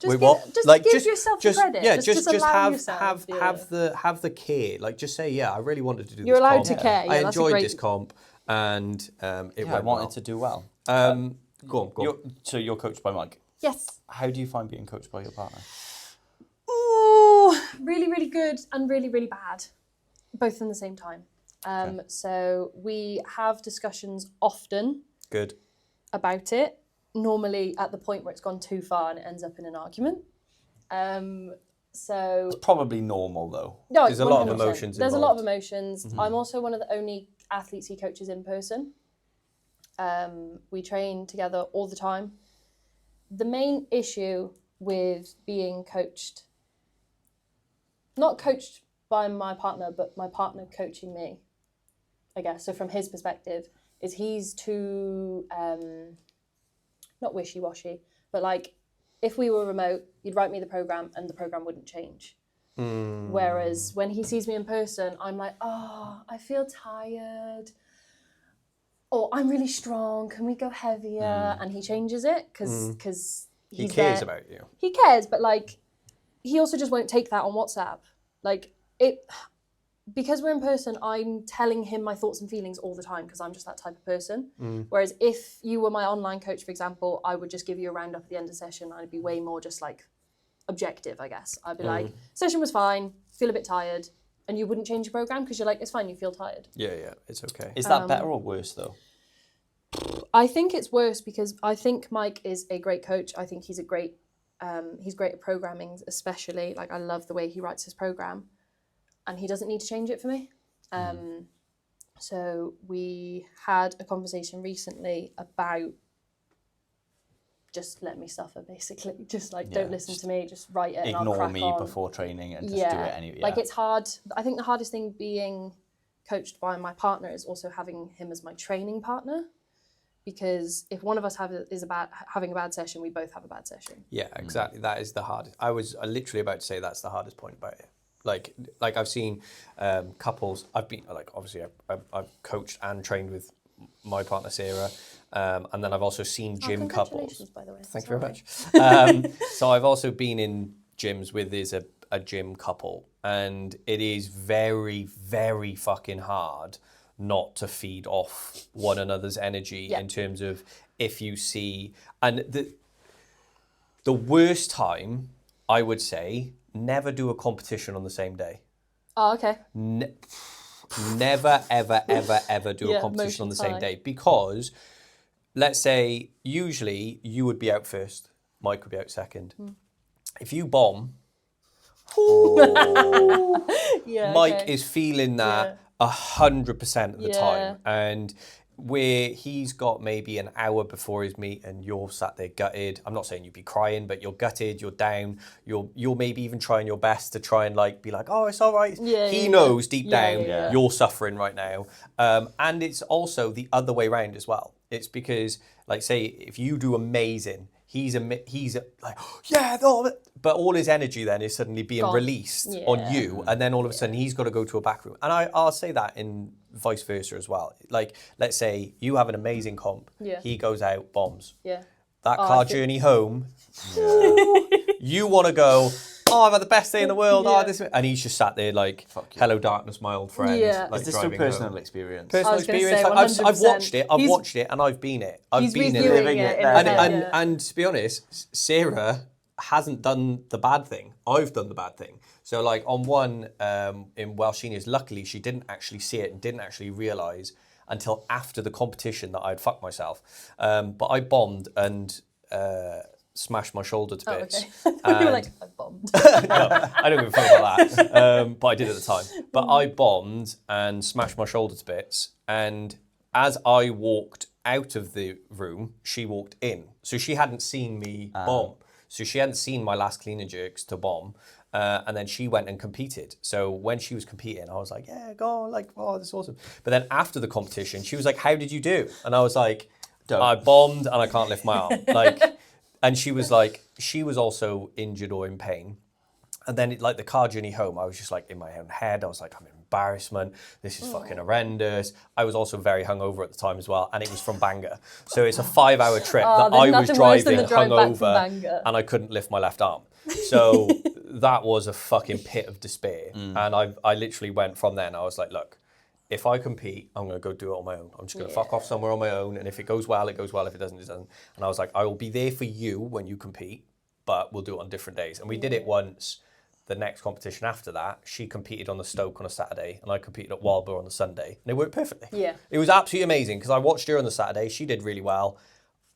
Wait, what? Give yourself the credit. Yeah, just have the care. Like, just say, "Yeah, I really wanted to do." You're this allowed comp. to care. I enjoyed this comp, and it went I wanted well. to do well. Go on. So you're coached by Mike. Yes. How do you find being coached by your partner? Ooh, really, really good and really, really bad. Both in the same time. So we have discussions often. Good. About it. Normally at the point where it's gone too far and it ends up in an argument. So it's probably normal though. No, there's a lot of emotions. There's a lot of emotions. Mm-hmm. I'm also one of the only athletes he coaches in person. We train together all the time. The main issue with being coached, not coached by my partner, but my partner coaching me, I guess. So from his perspective, is he's too, not wishy-washy, but like, if we were remote, you'd write me the program and the program wouldn't change. Whereas when he sees me in person, I'm like, oh, I feel tired. Or I'm really strong, can we go heavier? And he changes it because he cares about you. He cares, but like, he also just won't take that on WhatsApp. Like, because we're in person, I'm telling him my thoughts and feelings all the time because I'm just that type of person. Whereas if you were my online coach, for example, I would just give you a roundup at the end of the session. I'd be way more just like objective, I guess. I'd be like, session was fine, feel a bit tired, and you wouldn't change your program because you're like, it's fine, you feel tired. Yeah, it's okay. Is that better or worse though? I think it's worse because I think Mike is a great coach. I think he's great at programming, especially. Like, I love the way he writes his program, and he doesn't need to change it for me. So we had a conversation recently about just let me suffer, basically. Just like, don't listen to me, just write it and I'll crack on. Ignore me before training and just do it anyway. Like, it's hard. I think the hardest thing being coached by my partner is also having him as my training partner, because if one of us having a bad session, we both have a bad session. Yeah, exactly. That is the hardest. I was literally about to say that's the hardest point about it. Like I've seen couples. I've been obviously I've coached and trained with my partner Sarah, and then I've also seen gym couples. By the way. Thank you very much. So I've also been in gyms with a gym couple, and it is very, very fucking hard not to feed off one another's energy in terms of if you see, and the worst time I would say, never do a competition on the same day. Oh, okay. Never, ever, ever, ever do a competition on the same day, because let's say usually you would be out first, Mike would be out second. If you bomb, Mike is feeling that 100% of the time, and where he's got maybe an hour before his meet and you're sat there gutted. I'm not saying you'd be crying, but you're gutted, you're down, you're maybe even trying your best to try and like be like, oh, it's all right. He knows deep down you're suffering right now. And it's also the other way around as well. It's because, like, say if you do amazing, he's like, but all his energy then is suddenly being released on you, and then all of a sudden he's got to go to a back room. And I'll say that in vice versa as well. Like, let's say you have an amazing comp, he goes out, bombs. That car journey home, you want to go, oh, I've had the best day in the world. And he's just sat there like, hello darkness, my old friend. Like, is this through personal experience? Personal experience. Like, I've watched it and I've been it. I've been living it. And to be honest, Sarah hasn't done the bad thing. I've done the bad thing. So like on one in Welsh Seniors, luckily she didn't actually see it and didn't actually realise until after the competition that I'd fucked myself. But I bombed and smashed my shoulder to bits. You were like, I bombed. No, I don't give a fuck about that. But I did at the time. But I bombed and smashed my shoulder to bits. And as I walked out of the room, she walked in. So she hadn't seen me bomb. So she hadn't seen my last clean and jerks to bomb. And then she went and competed. So when she was competing, I was like, yeah, go on, like, oh, this is awesome. But then after the competition, she was like, how did you do? And I was like, I bombed and I can't lift my arm. Like, and she was like, she was also injured or in pain. And then like the car journey home, I was just like in my own head. I was like, I'm in embarrassment. This is fucking horrendous. I was also very hungover at the time as well. And it was from Bangor. So it's a 5-hour trip that I was driving hungover and I couldn't lift my left arm. So that was a fucking pit of despair. And I literally went from then. I was like, look, if I compete, I'm going to go do it on my own. I'm just going to fuck off somewhere on my own. And if it goes well, it goes well. If it doesn't, it doesn't. And I was like, I will be there for you when you compete, but we'll do it on different days. And we did it once. The next competition after that, she competed on the Stoke on a Saturday and I competed at Wildborough on the Sunday. And it worked perfectly. Yeah. It was absolutely amazing because I watched her on the Saturday. She did really well.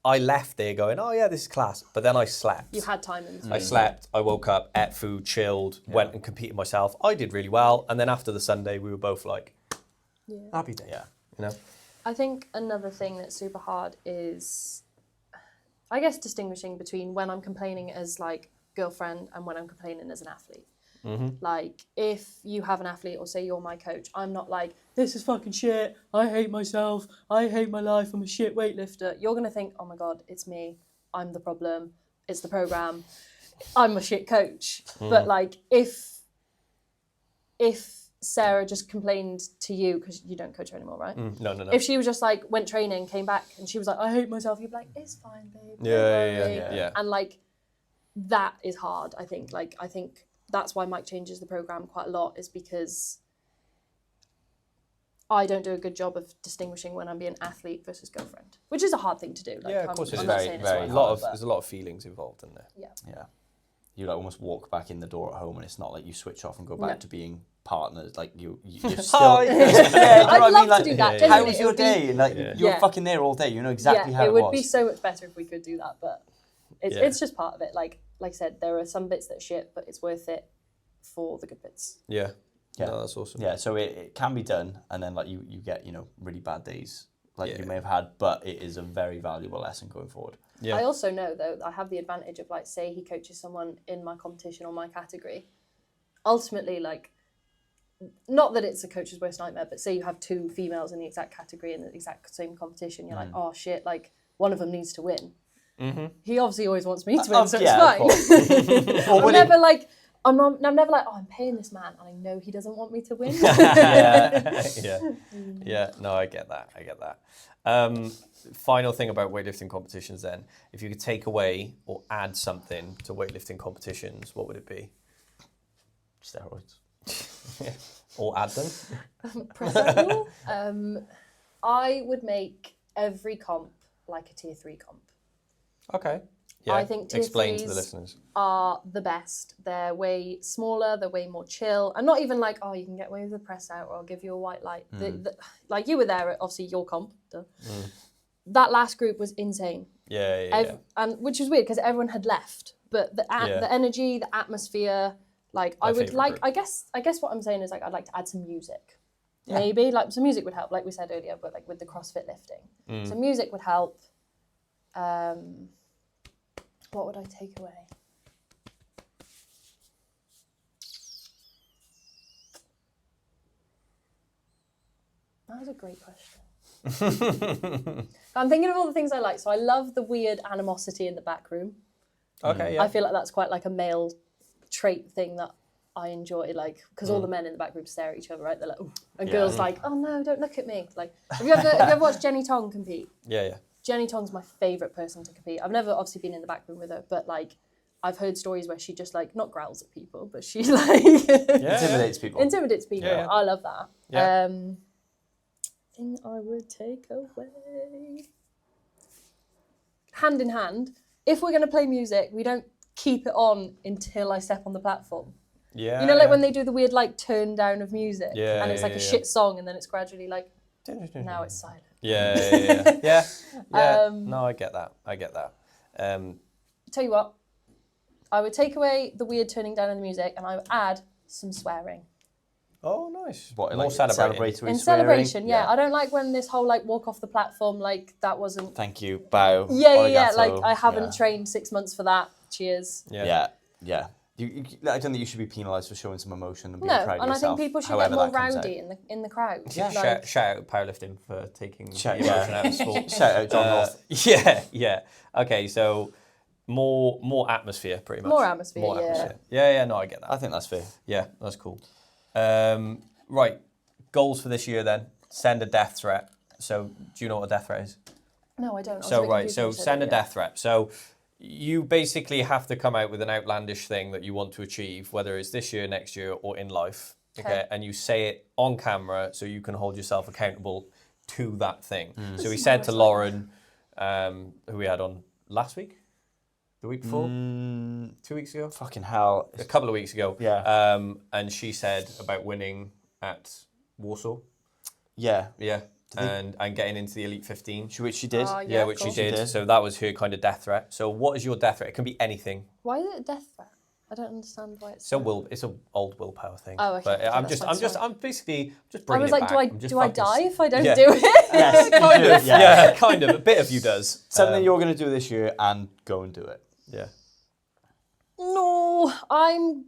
I left there going, oh yeah, this is class. But then I slept. You had time in between. I slept, I woke up, ate food, chilled, went and competed myself. I did really well. And then after the Sunday, we were both like, happy day. Yeah. You know? I think another thing that's super hard is, I guess, distinguishing between when I'm complaining as like girlfriend and when I'm complaining as an athlete. Like, if you have an athlete or say you're my coach, I'm not like, this is fucking shit, I hate myself, I hate my life, I'm a shit weightlifter. You're going to think, oh my God, it's me, I'm the problem, it's the program, I'm a shit coach. But like, if Sarah just complained to you, because you don't coach her anymore, right? No. If she was just like, went training, came back, and she was like, I hate myself, you'd be like, it's fine, babe. Yeah. And like, that is hard, I think. Like, I think that's why Mike changes the program quite a lot, is because I don't do a good job of distinguishing when I'm being athlete versus girlfriend, which is a hard thing to do. Like, of course, I'm it's not very, saying very it's hard. There's a lot of feelings involved in there. Yeah. You like almost walk back in the door at home and it's not like you switch off and go back to being partners, like you're still. Yeah, I'd love to do that. How was your day? Like you're fucking there all day. You know exactly how it was. It would be so much better if we could do that, but it's just part of it. Like I said, there are some bits that are shit, but it's worth it for the good bits. Yeah. No, that's awesome. Yeah, so it can be done, and then like you get really bad days like you may have had, but it is a very valuable lesson going forward. Yeah. I also know though I have the advantage of like, say he coaches someone in my competition or my category. Ultimately, like, not that it's a coach's worst nightmare, but say you have two females in the exact category in the exact same competition, you're like, oh shit, like one of them needs to win. Mm-hmm. He obviously always wants me to win, so it's fine. I'm never like, oh, I'm paying this man and I know he doesn't want me to win. Yeah. No, I get that. Final thing about weightlifting competitions then. If you could take away or add something to weightlifting competitions, what would it be? Steroids. Or add them? Presentable. I would make every comp like a tier 3 comp. Okay. Yeah. I think tier Explain 3s to the listeners. are the best. They're way smaller, they're way more chill. And not even like, oh, you can get away with the press out or I'll give you a white light. Like you were there at obviously your comp. That last group was insane. Yeah. And which was weird because everyone had left. But the energy, the atmosphere, like I would like group. I guess what I'm saying is like I'd like to add some music. Yeah. Maybe like some music would help, like we said earlier, but like with the CrossFit lifting. So music would help. What would I take away? That was a great question. I'm thinking of all the things I like. So I love the weird animosity in the back room. Okay, yeah. I feel like that's quite like a male trait thing that I enjoy, like, because all the men in the back room stare at each other, right? They're like, ooh. And girls like, oh no, don't look at me. Like, have you ever watched Jenny Tong compete? Yeah. Jenny Tong's my favourite person to compete. I've never obviously been in the back room with her, but like I've heard stories where she just like not growls at people, but she like intimidates people. Yeah. I love that. Yeah. Thing I would take away. Hand in hand, if we're going to play music, we don't keep it on until I step on the platform. Yeah. You know, like when they do the weird like turn down of music, and it's like a shit song, and then it's gradually like now it's silent. Yeah. No, I get that. Tell you what, I would take away the weird turning down of the music, and I would add some swearing. Oh, nice. What, more like celebratory? In celebration, yeah. I don't like when this whole like walk off the platform, like that wasn't. Thank you, bow. Yeah. Like I haven't trained 6 months for that. Cheers. Yeah. I don't think you should be penalised for showing some emotion and being proud of yourself. And I think people should get more rowdy in the crowd. Yeah. Like, shout out powerlifting for taking the emotion out of sport. Shout out John North. Yeah. Okay, so more atmosphere, pretty much. More atmosphere. Yeah. No, I get that. I think that's fair. Yeah, that's cool. Right, goals for this year then. Send a death threat. So, do you know what a death threat is? No, I don't. So send a death threat. So you basically have to come out with an outlandish thing that you want to achieve, whether it's this year, next year, or in life. Okay. And you say it on camera so you can hold yourself accountable to that thing. So we said to Lauren, who we had on last week? The week before? 2 weeks ago? Fucking hell. A couple of weeks ago. Yeah. And she said about winning at Warsaw. Yeah. And getting into the Elite 15. Which she did. Which she did. So that was her kind of death threat. So what is your death threat? It can be anything. Why is it a death threat? I don't understand why it's. It's an old willpower thing. Oh, okay. But I'm basically bringing it back. I was like, do I die if I don't do it? Yes, kind of. Yeah, kind of. A bit of you does. Something you're going to do this year and go and do it. Yeah. No, I'm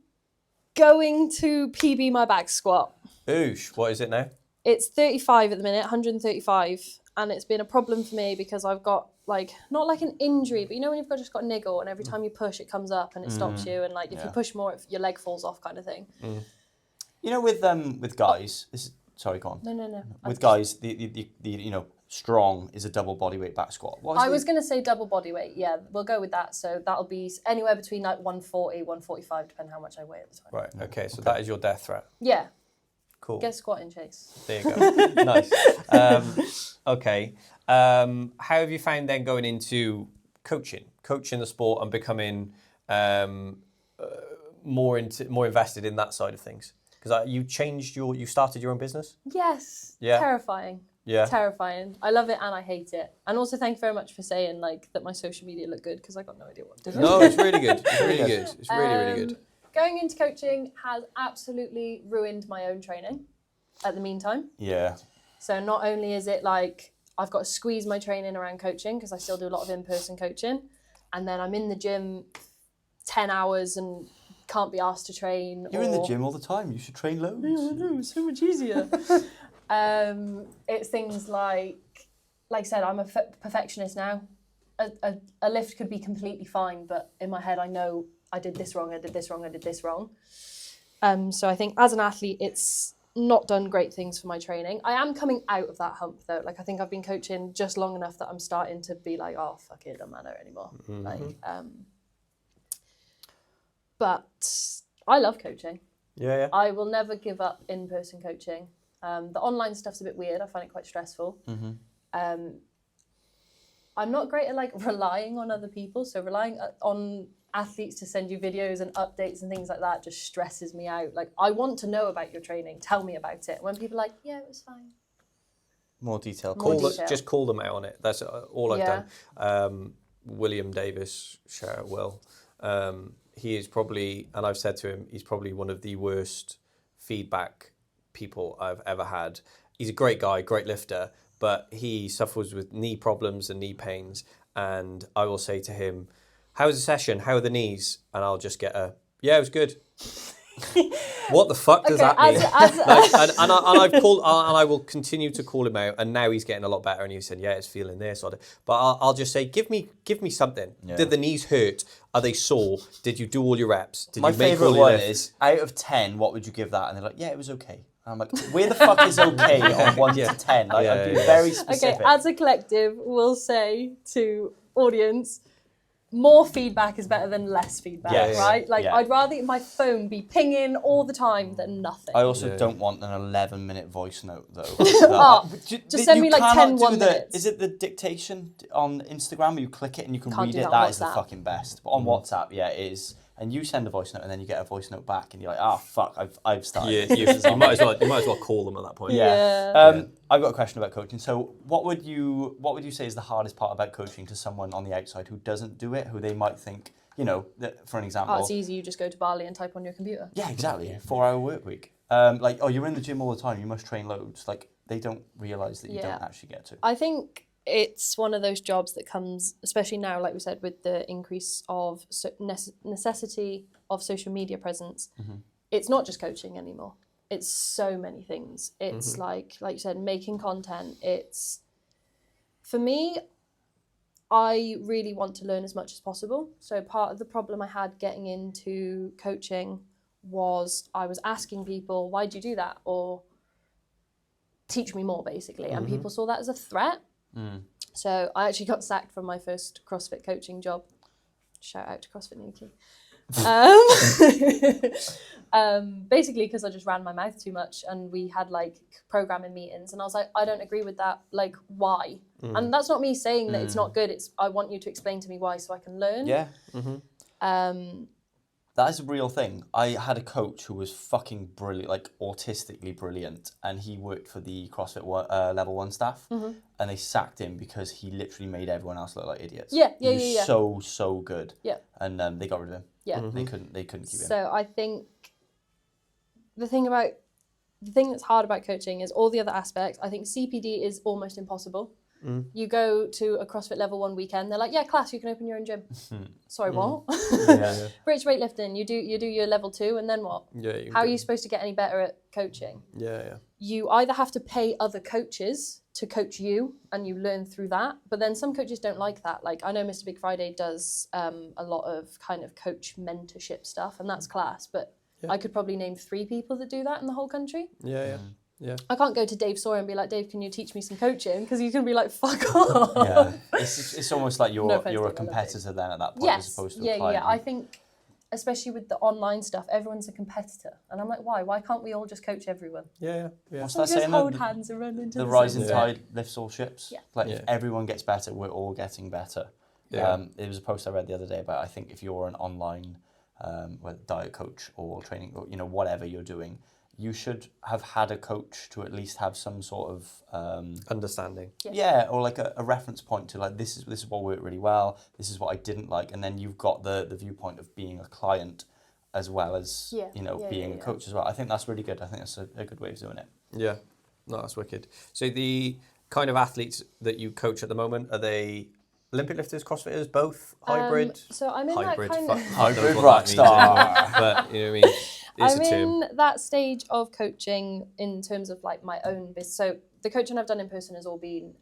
going to PB my back squat. Oosh, what is it now? It's 35 at the minute, 135, and it's been a problem for me because I've got like not like an injury, but you know when you've just got a niggle, and every time you push, it comes up and it stops you, and like if you push more, your leg falls off, kind of thing. You know, with guys, sorry, go on. No. With guys, the strong is a double bodyweight back squat. I was going to say double bodyweight. Yeah, we'll go with that. So that'll be anywhere between like 140, 145, depending how much I weigh at the time. Right. Okay. So that is your death threat. Yeah. Cool. Get squatting, Chase. There you go. Nice. Okay. How have you found then going into coaching the sport and becoming more invested in that side of things? Because you started your own business? Yes. Yeah. Terrifying. Yeah. Terrifying. I love it and I hate it. And also thank you very much for saying like that my social media look good because I got no idea what to do. No, it's really good. It's really good. It's really good. Going into coaching has absolutely ruined my own training at the meantime. Yeah. So not only is it like I've got to squeeze my training around coaching because I still do a lot of in-person coaching, and then I'm in the gym 10 hours and can't be asked to train. You're in the gym all the time. You should train loads. Yeah, I know, it's so much easier. It's things like I said, I'm a perfectionist now. A lift could be completely fine, but in my head I know I did this wrong, I did this wrong, I did this wrong. So I think as an athlete, it's not done great things for my training. I am coming out of that hump though. Like I think I've been coaching just long enough that I'm starting to be like, oh fuck it, doesn't matter anymore. But I love coaching. Yeah. I will never give up in-person coaching. The online stuff's a bit weird. I find it quite stressful. I'm not great at like relying on other people. So relying on athletes to send you videos and updates and things like that just stresses me out. Like I want to know about your training. Tell me about it. When people are like, yeah, it was fine. More detail. Just call them out on it. That's all I've done. William Davis, shout out Will. He is probably, and I've said to him, he's probably one of the worst feedback people I've ever had. He's a great guy, great lifter, but he suffers with knee problems and knee pains. And I will say to him, how was the session? How are the knees? And I'll just get yeah, it was good. What the fuck does that mean? And I've called, and I will continue to call him out. And now he's getting a lot better. And he said, yeah, it's feeling this. But I'll just say, give me something. Yeah. Did the knees hurt? Are they sore? Did you do all your reps? Did My favourite one is, out of 10, what would you give that? And they're like, yeah, it was okay. I'm like, where the fuck is okay on 1 to 10? Like, I'd be very specific. Okay, as a collective, we'll say to audience, more feedback is better than less feedback, right? Like, I'd rather my phone be pinging all the time than nothing. I also don't want an 11-minute voice note, though. Just send me like 10 1 minutes. Is it the dictation on Instagram where you click it and you can read it? That is the fucking best. But on WhatsApp, it is. And you send a voice note and then you get a voice note back and you're like, fuck, I've started. Yeah, you might as well call them at that point. Yeah. I've got a question about coaching. So what would you say is the hardest part about coaching to someone on the outside who doesn't do it, who they might think, that, for an example. It's easy, you just go to Bali and type on your computer. Yeah, exactly. 4-hour work week. You're in the gym all the time, you must train loads. Like, they don't realise that you don't actually get to. I think it's one of those jobs that comes, especially now, like we said, with the increase of necessity of social media presence. It's not just coaching anymore. It's so many things. It's like you said, making content. It's, for me, I really want to learn as much as possible. So part of the problem I had getting into coaching was I was asking people, why do you do that? Or teach me more, basically. And people saw that as a threat. So I actually got sacked from my first CrossFit coaching job. Shout out to CrossFit Newquay. Basically because I just ran my mouth too much and we had like programming meetings and I was like, I don't agree with that. Like, why? And that's not me saying that it's not good. It's I want you to explain to me why so I can learn. Yeah. That is a real thing. I had a coach who was fucking brilliant, like autistically brilliant, and he worked for the CrossFit level 1 staff, and they sacked him because he literally made everyone else look like idiots. Yeah. He was so good. Yeah. And they got rid of him. Yeah. They couldn't keep him. So I think the thing that's hard about coaching is all the other aspects. I think CPD is almost impossible. You go to a CrossFit level 1 weekend, they're like, yeah, class, you can open your own gym. Sorry, what? British weightlifting, you do your level 2 and then what? How are you supposed to get any better at coaching? You either have to pay other coaches to coach you and you learn through that, but then some coaches don't like that. Like I know Mr. Big Friday does a lot of kind of coach mentorship stuff and that's class, but I could probably name 3 people that do that in the whole country. Yeah. I can't go to Dave Sawyer and be like, Dave, can you teach me some coaching? Because you can be like, fuck off. Yeah, it's almost like you're a competitor then at that point as opposed to a client. Yeah. I think, especially with the online stuff, everyone's a competitor. And I'm like, why? Why can't we all just coach everyone? Yeah. What's that saying? Hold hands and run into the rising tide lifts all ships. Yeah. Like if everyone gets better, we're all getting better. Yeah. There was a post I read the other day about, I think if you're an online whether diet coach or training or whatever you're doing, you should have had a coach to at least have some sort of understanding. Yeah, or like a reference point to like this is what worked really well. This is what I didn't like, and then you've got the viewpoint of being a client as well as being a coach as well. I think that's really good. I think that's a good way of doing it. Yeah, no, that's wicked. So the kind of athletes that you coach at the moment, are they Olympic lifters, CrossFitters, both hybrid? So I'm in hybrid, that kind of hybrid rock star. But you know what I mean. It's I'm in that stage of coaching in terms of like my own business. So the coaching I've done in person has all been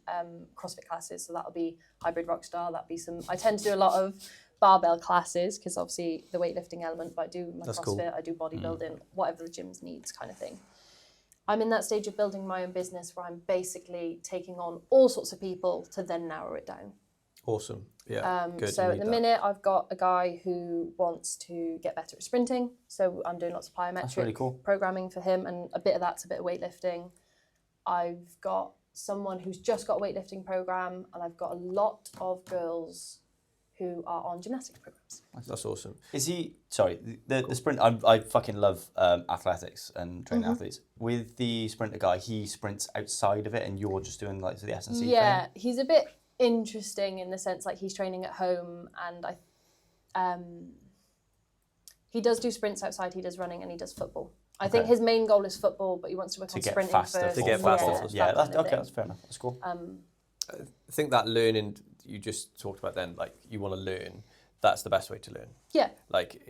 CrossFit classes. So that'll be hybrid rockstar. That'll be some. I tend to do a lot of barbell classes because obviously the weightlifting element. But I do my CrossFit. Cool. I do bodybuilding, whatever the gym's needs, kind of thing. I'm in that stage of building my own business where I'm basically taking on all sorts of people to then narrow it down. Awesome. Yeah. Good. So at the minute, I've got a guy who wants to get better at sprinting. So I'm doing lots of plyometric programming for him, and a bit of that's a bit of weightlifting. I've got someone who's just got a weightlifting program, and I've got a lot of girls who are on gymnastics programs. That's awesome. Is he, sorry, the sprint, I fucking love athletics and training athletes. With the sprinter guy, he sprints outside of it and you're just doing like the S&C Yeah, thing? He's a bit interesting in the sense like he's training at home, and he does do sprints outside, he does running, and he does football. I think his main goal is football, but he wants to work on sprinting first. To get faster. Yeah, that's fair enough. That's cool. I think that learning you just talked about then, like you want to learn, that's the best way to learn. Yeah. Like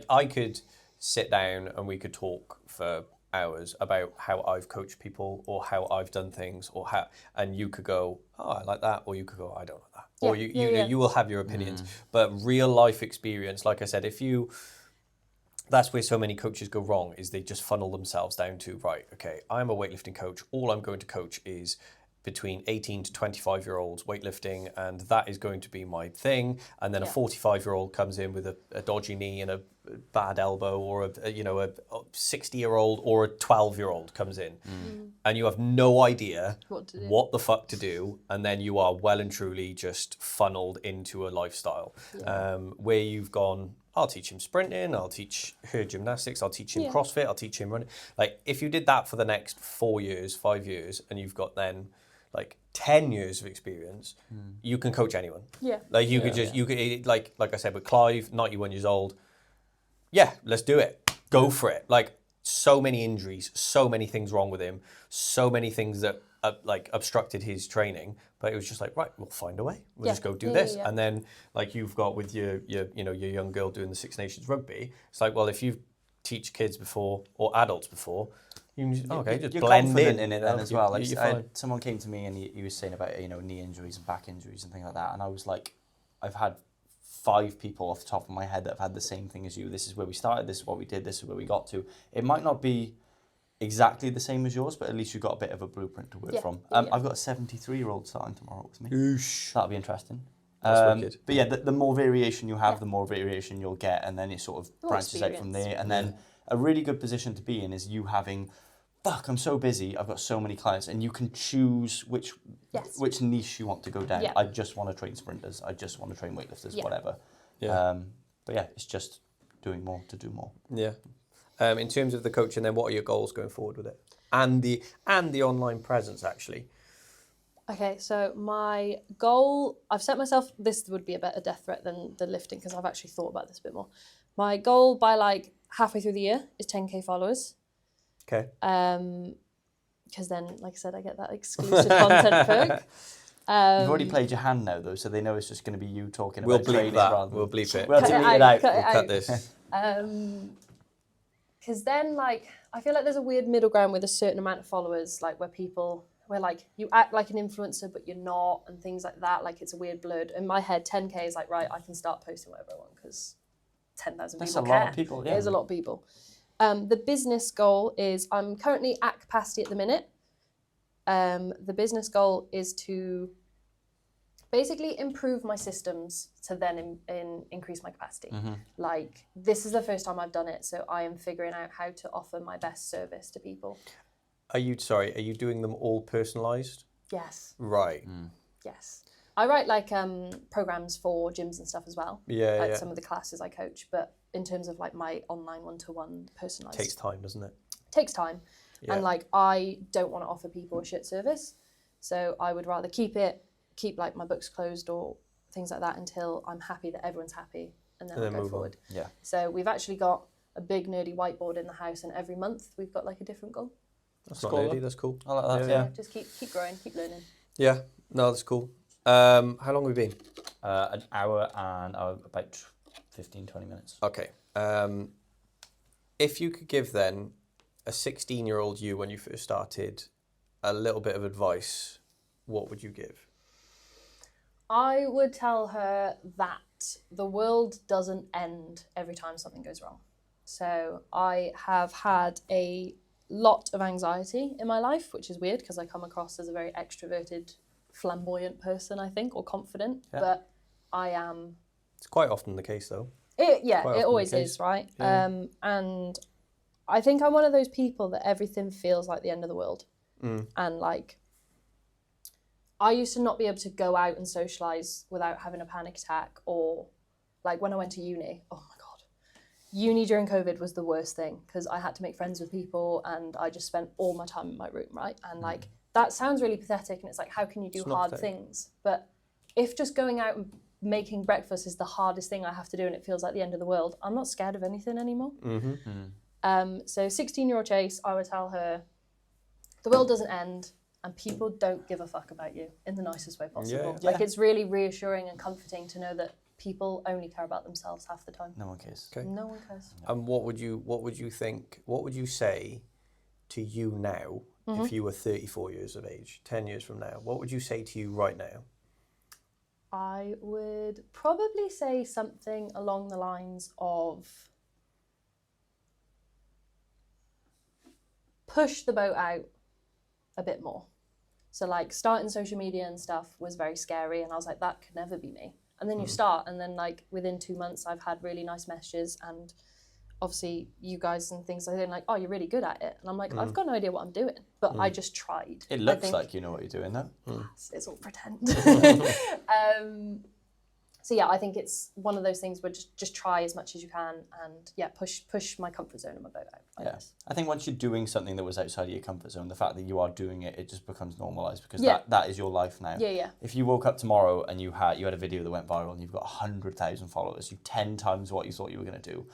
I could sit down and we could talk for hours about how I've coached people or how I've done things and you could go, oh, I like that, or you could go, I don't like that. Yeah. Or you will have your opinions. But real life experience, like I said, that's where so many coaches go wrong, is they just funnel themselves down to, right, okay, I'm a weightlifting coach. All I'm going to coach is between 18 to 25-year-olds weightlifting, and that is going to be my thing. And then a 45-year-old comes in with a dodgy knee and a bad elbow, or a 60-year-old or a 12-year-old comes in, and you have no idea what the fuck to do, and then you are well and truly just funneled into a lifestyle where you've gone, I'll teach him sprinting, I'll teach her gymnastics, I'll teach him CrossFit, I'll teach him running. Like, if you did that for the next 4 years, 5 years, and you've got then like 10 years of experience, you can coach anyone. Yeah. Like you could like I said with Clive, 91 years old. Yeah, let's do it. Go for it. Like, so many injuries, so many things wrong with him, so many things that like obstructed his training. But it was just like, right, we'll find a way. We'll just go do this. And then like you've got with your young girl doing the Six Nations rugby, it's like, well, if you teach kids before or adults before, you just you're blend confident in it then as well. Like someone came to me and he was saying about knee injuries and back injuries and things like that, and I was like, I've had 5 people off the top of my head that have had the same thing as you. This is where we started, this is what we did, this is where we got to. It might not be exactly the same as yours, but at least you've got a bit of a blueprint to work from. I've got a 73-year-old starting tomorrow with me. Oosh. That'll be interesting. That's wicked. But yeah, the more variation you have, the more variation you'll get, and then it sort of branches out from there. And then a really good position to be in is you having, I'm so busy, I've got so many clients, and you can choose which niche you want to go down. Yeah. I just want to train sprinters, I just want to train weightlifters, whatever. Yeah. But yeah, it's just doing more to do more. Yeah. In terms of the coaching, then what are your goals going forward with it? And the online presence, actually. Okay, so my goal, I've set myself, this would be a better death threat than the lifting because I've actually thought about this a bit more. My goal by like halfway through the year is 10k followers. Okay. Because then, like I said, I get that exclusive content perk. You've already played your hand now, though, so they know it's just going to be you talking about training. We'll bleep it. We'll delete it out. We'll cut this. Because then, like, I feel like there's a weird middle ground with a certain amount of followers, like where like you act like an influencer but you're not, and things like that. Like, it's a weird blurred. In my head, 10k is like, right, I can start posting whatever I want because 10,000 people care. That's a lot of people. Yeah. There's a lot of people. The business goal is, I'm currently at capacity at the minute. The business goal is to basically improve my systems to then increase my capacity. Mm-hmm. Like, this is the first time I've done it, so I am figuring out how to offer my best service to people. Are you doing them all personalised? Yes. Right. Yes. I write like programs for gyms and stuff as well. Yeah, some of the classes I coach, but in terms of like my online one-to-one personalised. Takes time, doesn't it? takes time. Yeah. And like, I don't want to offer people a shit service. So I would rather keep like my books closed or things like that until I'm happy that everyone's happy, and then I'll go forward. On. Yeah. So we've actually got a big nerdy whiteboard in the house, and every month we've got like a different goal. That's not nerdy, that's cool. I like that, yeah. Just keep growing, keep learning. Yeah, no, that's cool. How long have we been? An hour and about 15, 20 minutes. Okay. If you could give then a 16-year-old you when you first started a little bit of advice, what would you give? I would tell her that the world doesn't end every time something goes wrong. So I have had a lot of anxiety in my life, which is weird because I come across as a very extroverted, flamboyant person, I think, or confident, but I am... It's quite often the case though. It always is, right? Yeah. And I think I'm one of those people that everything feels like the end of the world. And like, I used to not be able to go out and socialise without having a panic attack, or like when I went to uni, oh my God. Uni during COVID was the worst thing because I had to make friends with people and I just spent all my time in my room, right? And like, that sounds really pathetic and it's like, how can you do hard things? But if just going out and making breakfast is the hardest thing I have to do and it feels like the end of the world, I'm not scared of anything anymore. So 16-year-old Chase, I would tell her, the world doesn't end and people don't give a fuck about you in the nicest way possible. Yeah. Like, it's really reassuring and comforting to know that people only care about themselves half the time. No one cares. Okay. No one cares. And what would you say to you now if you were 34 years of age, 10 years from now? What would you say to you right now? I would probably say something along the lines of push the boat out a bit more. So like, starting social media and stuff was very scary and I was like, that could never be me. And then you start, and then like within 2 months I've had really nice messages, and obviously you guys and things like that, like, oh, you're really good at it. And I'm like, I've got no idea what I'm doing, but I just tried. It looks like you know what you're doing though. It's all pretend. So yeah, I think it's one of those things where just try as much as you can, and yeah, push my comfort zone and my boat out. I guess. I think once you're doing something that was outside of your comfort zone, the fact that you are doing it, it just becomes normalised because that is your life now. Yeah. If you woke up tomorrow and you had a video that went viral and you've got 100,000 followers, you 10 times what you thought you were going to do,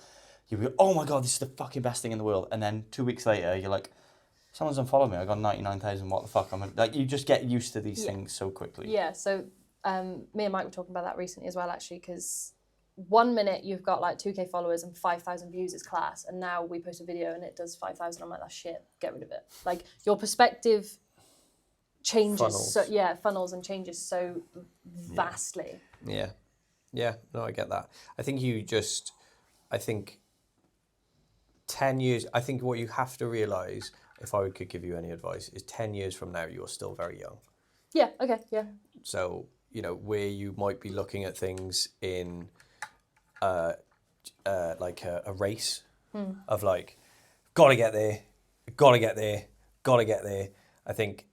you'd be, oh my God, this is the fucking best thing in the world. And then 2 weeks later, you're like, someone's unfollowed me. I got 99,000. What the fuck? Like, you just get used to these things so quickly. Yeah. So me and Mike were talking about that recently as well, actually, because 1 minute you've got like 2K followers and 5,000 views is class, and now we post a video and it does 5,000. I'm like, that's shit. Get rid of it. Like, your perspective changes. Funnels and changes so vastly. Yeah. No, I get that. I think 10 years. I think what you have to realise, if I could give you any advice, is 10 years from now you're still very young. Yeah. Okay. Yeah. So, you know, where you might be looking at things in like a race of like, gotta get there. I think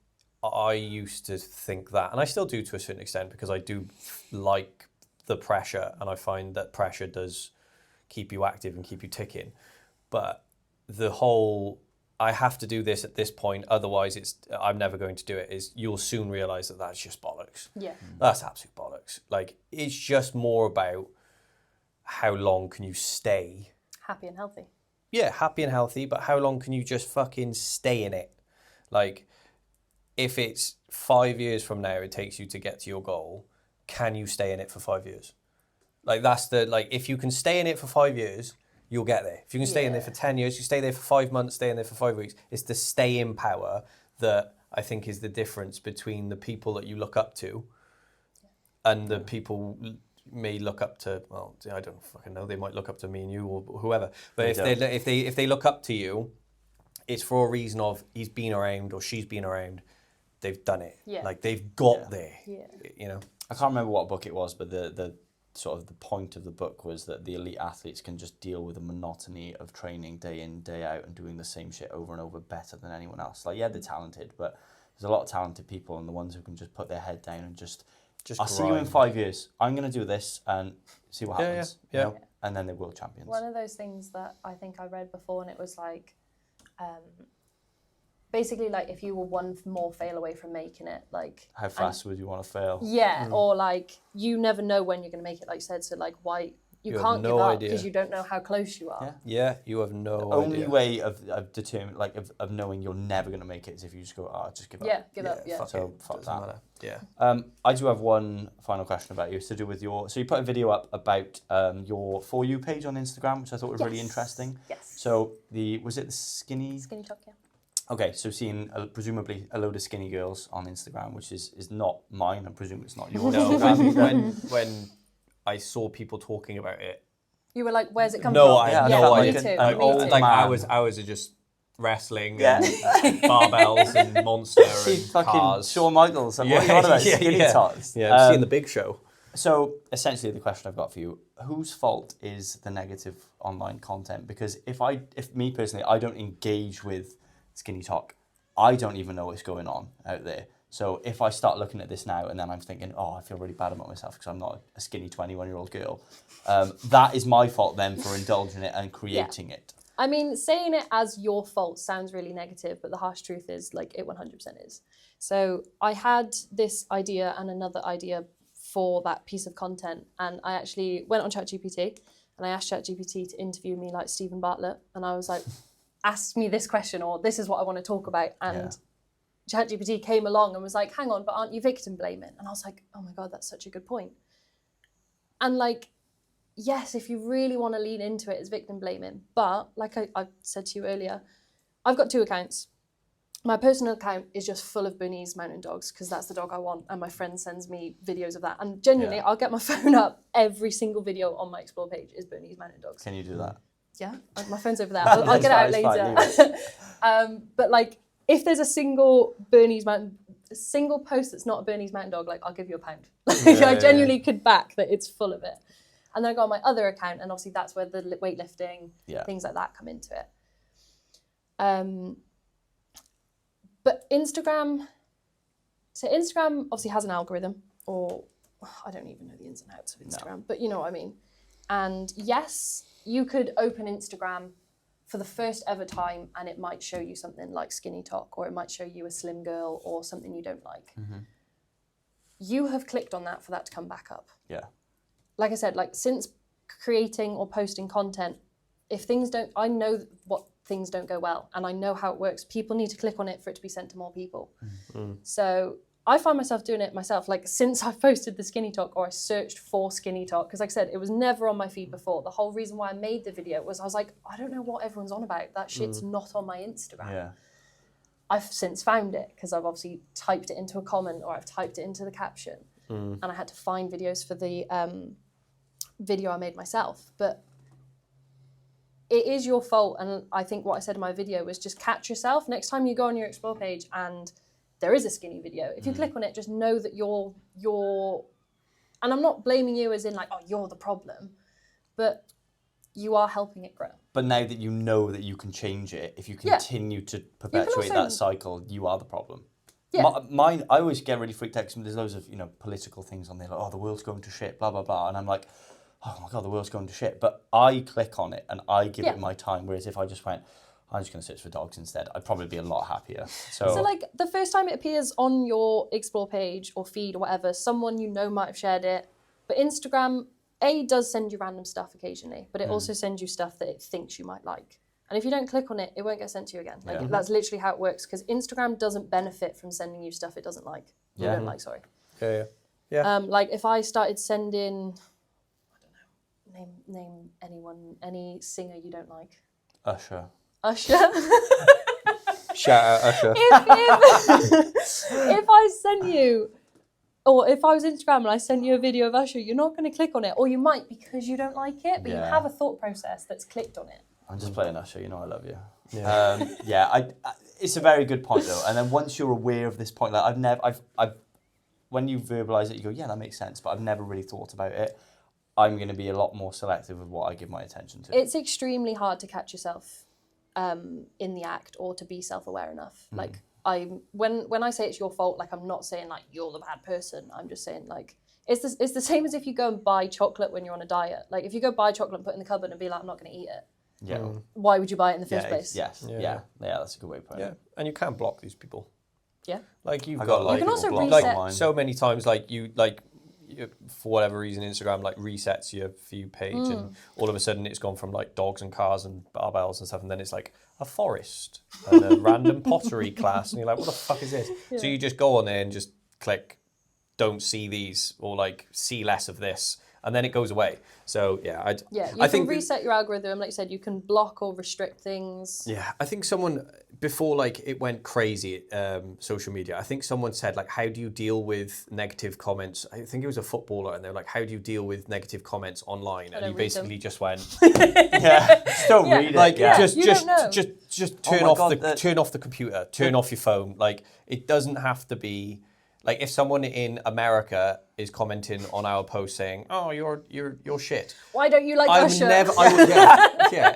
I used to think that, and I still do to a certain extent, because I do like the pressure, and I find that pressure does keep you active and keep you ticking. But the whole, I have to do this at this point, otherwise I'm never going to do it, is you'll soon realise that that's just bollocks. Yeah. That's absolute bollocks. Like, it's just more about how long can you stay happy and healthy. Yeah, happy and healthy, but how long can you just fucking stay in it? Like, if it's 5 years from now it takes you to get to your goal, can you stay in it for 5 years? Like, if you can stay in it for 5 years, you'll get there. If you can stay in there for 10 years, you stay there for 5 months, stay in there for 5 weeks. It's the stay in power that I think is the difference between the people that you look up to and the people may look up to, well, I don't fucking know, they might look up to me and you or whoever. But if they look up to you, it's for a reason of he's been around or she's been around, they've done it. Yeah. Like, they've got there. Yeah. You know? I can't remember what book it was, but the sort of the point of the book was that the elite athletes can just deal with the monotony of training day in, day out and doing the same shit over and over better than anyone else. Like, yeah, they're talented, but there's a lot of talented people, and the ones who can just put their head down and just I'll see you in 5 years. I'm going to do this and see what happens. Yeah. You know? And then they're world champions. One of those things that I think I read before, and it was like, basically like if you were one more fail away from making it, like how fast would you want to fail? Yeah, or like you never know when you're going to make it, like you said. So like why you can't give up because you don't know how close you are. Yeah, you have no idea. The only way of determining, like of knowing you're never going to make it is if you just go, just give up. Yeah, give up. Yeah. So fuck that. Matter. Yeah. I do have one final question about you. It's to do with so you put a video up about your For You page on Instagram, which I thought was really interesting. Yes. So was it the Skinny Talk? Yeah. Okay, so seeing presumably a load of skinny girls on Instagram, which is not mine, I presume it's not yours. No, when I saw people talking about it, you were like, "Where's it come from?" I had no idea. Me too. Hours of just wrestling and barbells and Monster and cars. Shawn Michaels and what are you on about? Skinny tots. Yeah, I've seen The Big Show. So essentially, the question I've got for you: whose fault is the negative online content? Because if me personally, I don't engage with Skinny Talk, I don't even know what's going on out there. So if I start looking at this now and then I'm thinking, I feel really bad about myself because I'm not a skinny 21-year-old girl, that is my fault then for indulging it and creating it. I mean, saying it as your fault sounds really negative, but the harsh truth is, like, it 100% is. So I had this idea and another idea for that piece of content, and I actually went on ChatGPT and I asked ChatGPT to interview me like Stephen Bartlett, and I was like, ask me this question, or this is what I want to talk about. And ChatGPT came along and was like, hang on, but aren't you victim blaming? And I was like, oh my God, that's such a good point. And like, yes, if you really want to lean into it, it's victim blaming. But like I said to you earlier, I've got 2 accounts. My personal account is just full of Bernese Mountain Dogs because that's the dog I want. And my friend sends me videos of that. And genuinely, I'll get my phone up. Every single video on my Explore page is Bernese Mountain Dogs. Can you do that? Yeah, my phone's over there. I'll get it out later. But like, if there's a single post that's not a Bernese Mountain Dog, like I'll give you £1. I genuinely could back that it's full of it. And then I got my other account, and obviously that's where the weightlifting, things like that come into it. But Instagram obviously has an algorithm, or I don't even know the ins and outs of Instagram, but you know what I mean. And yes, you could open Instagram for the first ever time and it might show you something like Skinny Talk, or it might show you a slim girl or something you don't like. Mm-hmm. You have clicked on that for that to come back up. Yeah. Like I said, like since creating or posting content, I know what things don't go well and I know how it works. People need to click on it for it to be sent to more people. Mm-hmm. So I find myself doing it myself, like since I posted the Skinny Talk, or I searched for Skinny Talk, because like I said, it was never on my feed before. The whole reason why I made the video was I was like, I don't know what everyone's on about. That shit's not on my Instagram. Yeah. I've since found it because I've obviously typed it into a comment or I've typed it into the caption, and I had to find videos for the video I made myself. But it is your fault, and I think what I said in my video was just catch yourself. Next time you go on your Explore page and there is a skinny video, if you click on it, just know that you're, and I'm not blaming you as in like, oh, you're the problem, but you are helping it grow. But now that you know that you can change it, if you continue to perpetuate that cycle, you are the problem. Yeah. Mine, I always get really freaked out because there's loads of, political things on there, like, oh, the world's going to shit, blah, blah, blah. And I'm like, oh my God, the world's going to shit. But I click on it and I give it my time. Whereas if I just went, I'm just going to search for dogs instead, I'd probably be a lot happier. So like the first time it appears on your Explore page or feed or whatever, someone you know might have shared it. But Instagram, does send you random stuff occasionally, but it also sends you stuff that it thinks you might like. And if you don't click on it, it won't get sent to you again. Like that's literally how it works, because Instagram doesn't benefit from sending you stuff it doesn't like. You don't like, sorry. Yeah. Like if I started sending, I don't know, name anyone, any singer you don't like. Usher. Shout out Usher. If I send you, or if I was Instagram and I sent you a video of Usher, you're not going to click on it, or you might because you don't like it, but you have a thought process that's clicked on it. I'm just playing Usher, I love you. Yeah. It's a very good point though. And then once you're aware of this point, like I've when you verbalise it, you go, yeah, that makes sense, but I've never really thought about it. I'm going to be a lot more selective with what I give my attention to. It's extremely hard to catch yourself in the act, or to be self-aware enough. Like when I say it's your fault, like I'm not saying like you're the bad person. I'm just saying like it's the same as if you go and buy chocolate when you're on a diet. Like if you go buy chocolate and put it in the cupboard and be like, I'm not going to eat it, why would you buy it in the first place? Yes. Yeah, that's a good way of putting it. And you can't block these people. Yeah. Like you've got like, you can also like so many times like you for whatever reason Instagram like resets your For You page and all of a sudden it's gone from like dogs and cars and barbells and stuff and then it's like a forest and a random pottery class and you're like, what the fuck is this? Yeah. So you just go on there and just click don't see these or like see less of this. And then it goes away. So yeah, you can reset your algorithm. Like you said, you can block or restrict things. Yeah, I think someone before like it went crazy, social media. I think someone said like, how do you deal with negative comments? I think it was a footballer, and they were like, how do you deal with negative comments online? And he basically just went, just don't read it. Like just turn turn off the computer, turn off your phone. Like it doesn't have to be. Like if someone in America is commenting on our post saying, "Oh, you're shit." Why don't you like Russia?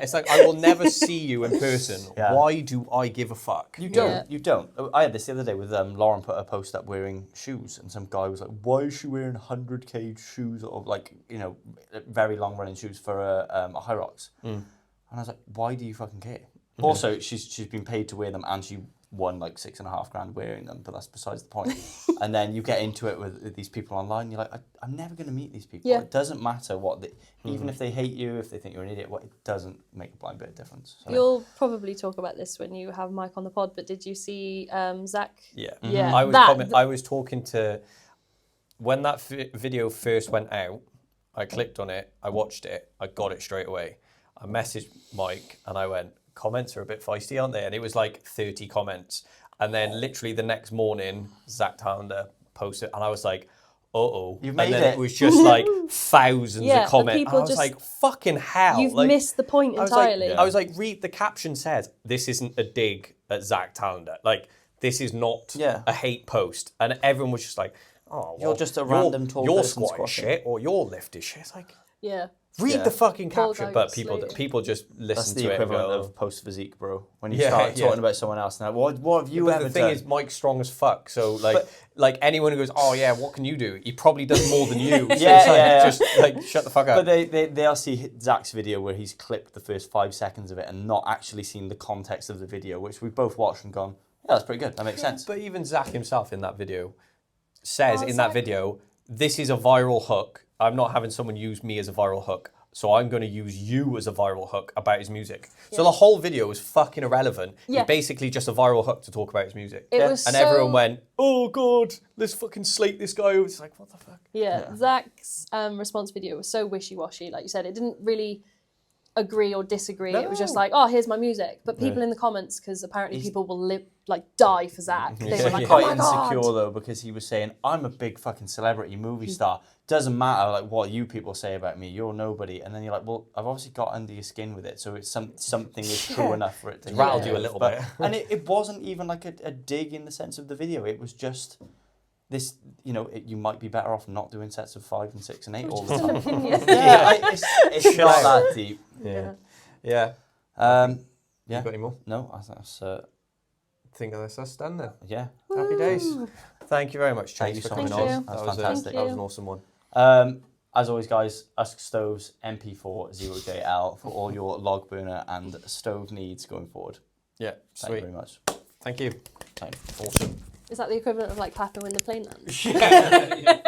It's like I will never see you in person. Yeah. Why do I give a fuck? You don't. Yeah. You don't. I had this the other day with Lauren put a post up wearing shoes, and some guy was like, "Why is she wearing 100k shoes or like very long running shoes for a High Rocks?" And I was like, "Why do you fucking care?" Also, she's been paid to wear them, and she won like $6,500 wearing them, but that's besides the point. And then you get into it with these people online. You're like, I'm never going to meet these people. Yeah. It doesn't matter what even if they hate you, if they think you're an idiot, it doesn't make a blind bit of difference. So. You'll probably talk about this when you have Mike on the pod. But did you see Zach? Yeah, yeah. I was talking to when that video first went out. I clicked on it. I watched it. I got it straight away. I messaged Mike and I went, comments are a bit feisty, aren't they? And it was like 30 comments. And then literally the next morning, Zach Tallender posted, and I was like, uh-oh. You made and then it. It was just like thousands of comments. And I was like, fucking hell. You've missed the point entirely. I was like, read, the caption says, this isn't a dig at Zach Tallender. Like, this is not a hate post. And everyone was just like, oh, well, you're just a random tall your person squat is shit, or your lift is shit. It's like, read the fucking caption, but people just listen to it. That's the equivalent of post physique, bro. When you start talking about someone else, now what have you ever done? The thing is, Mike's strong as fuck. So like anyone who goes, oh yeah, what can you do? He probably does more than you. Just like shut the fuck up. But they'll see Zach's video where he's clipped the first 5 seconds of it and not actually seen the context of the video, which we both watched and gone, yeah, that's pretty good. That makes sense. But even Zach himself in that video says that video, this is a viral hook. I'm not having someone use me as a viral hook, so I'm going to use you as a viral hook about his music. Yeah. So the whole video was fucking irrelevant. Yeah. It's basically just a viral hook to talk about his music. And everyone went, oh God, let's fucking slate this guy. It's like, what the fuck? Yeah. Zach's response video was so wishy-washy. Like you said, it didn't really agree or disagree. No. It was just like, oh, here's my music. But people in the comments, because apparently people will die for Zach. They were like, quite insecure though, because he was saying, I'm a big fucking celebrity movie star. Doesn't matter like what you people say about me. You're nobody. And then you're like, well, I've obviously got under your skin with it, so it's something is true enough for it to rattle you a little bit. And it wasn't even like a dig in the sense of the video. It was just this, you might be better off not doing sets of 5 and 6 and 8 all the time. It's not that deep. Yeah. You got any more? No, I think that's. I think that's us done then. Yeah. Happy days. Thank you very much, Chase, for coming on. That was fantastic. That was an awesome one. As always, guys, Usk Stoves MP4 0JL for all your log burner and stove needs going forward. Yeah, Thank you very much. Thank you. Thanks. Awesome. Is that the equivalent of like clapping when the plane lands? Yeah.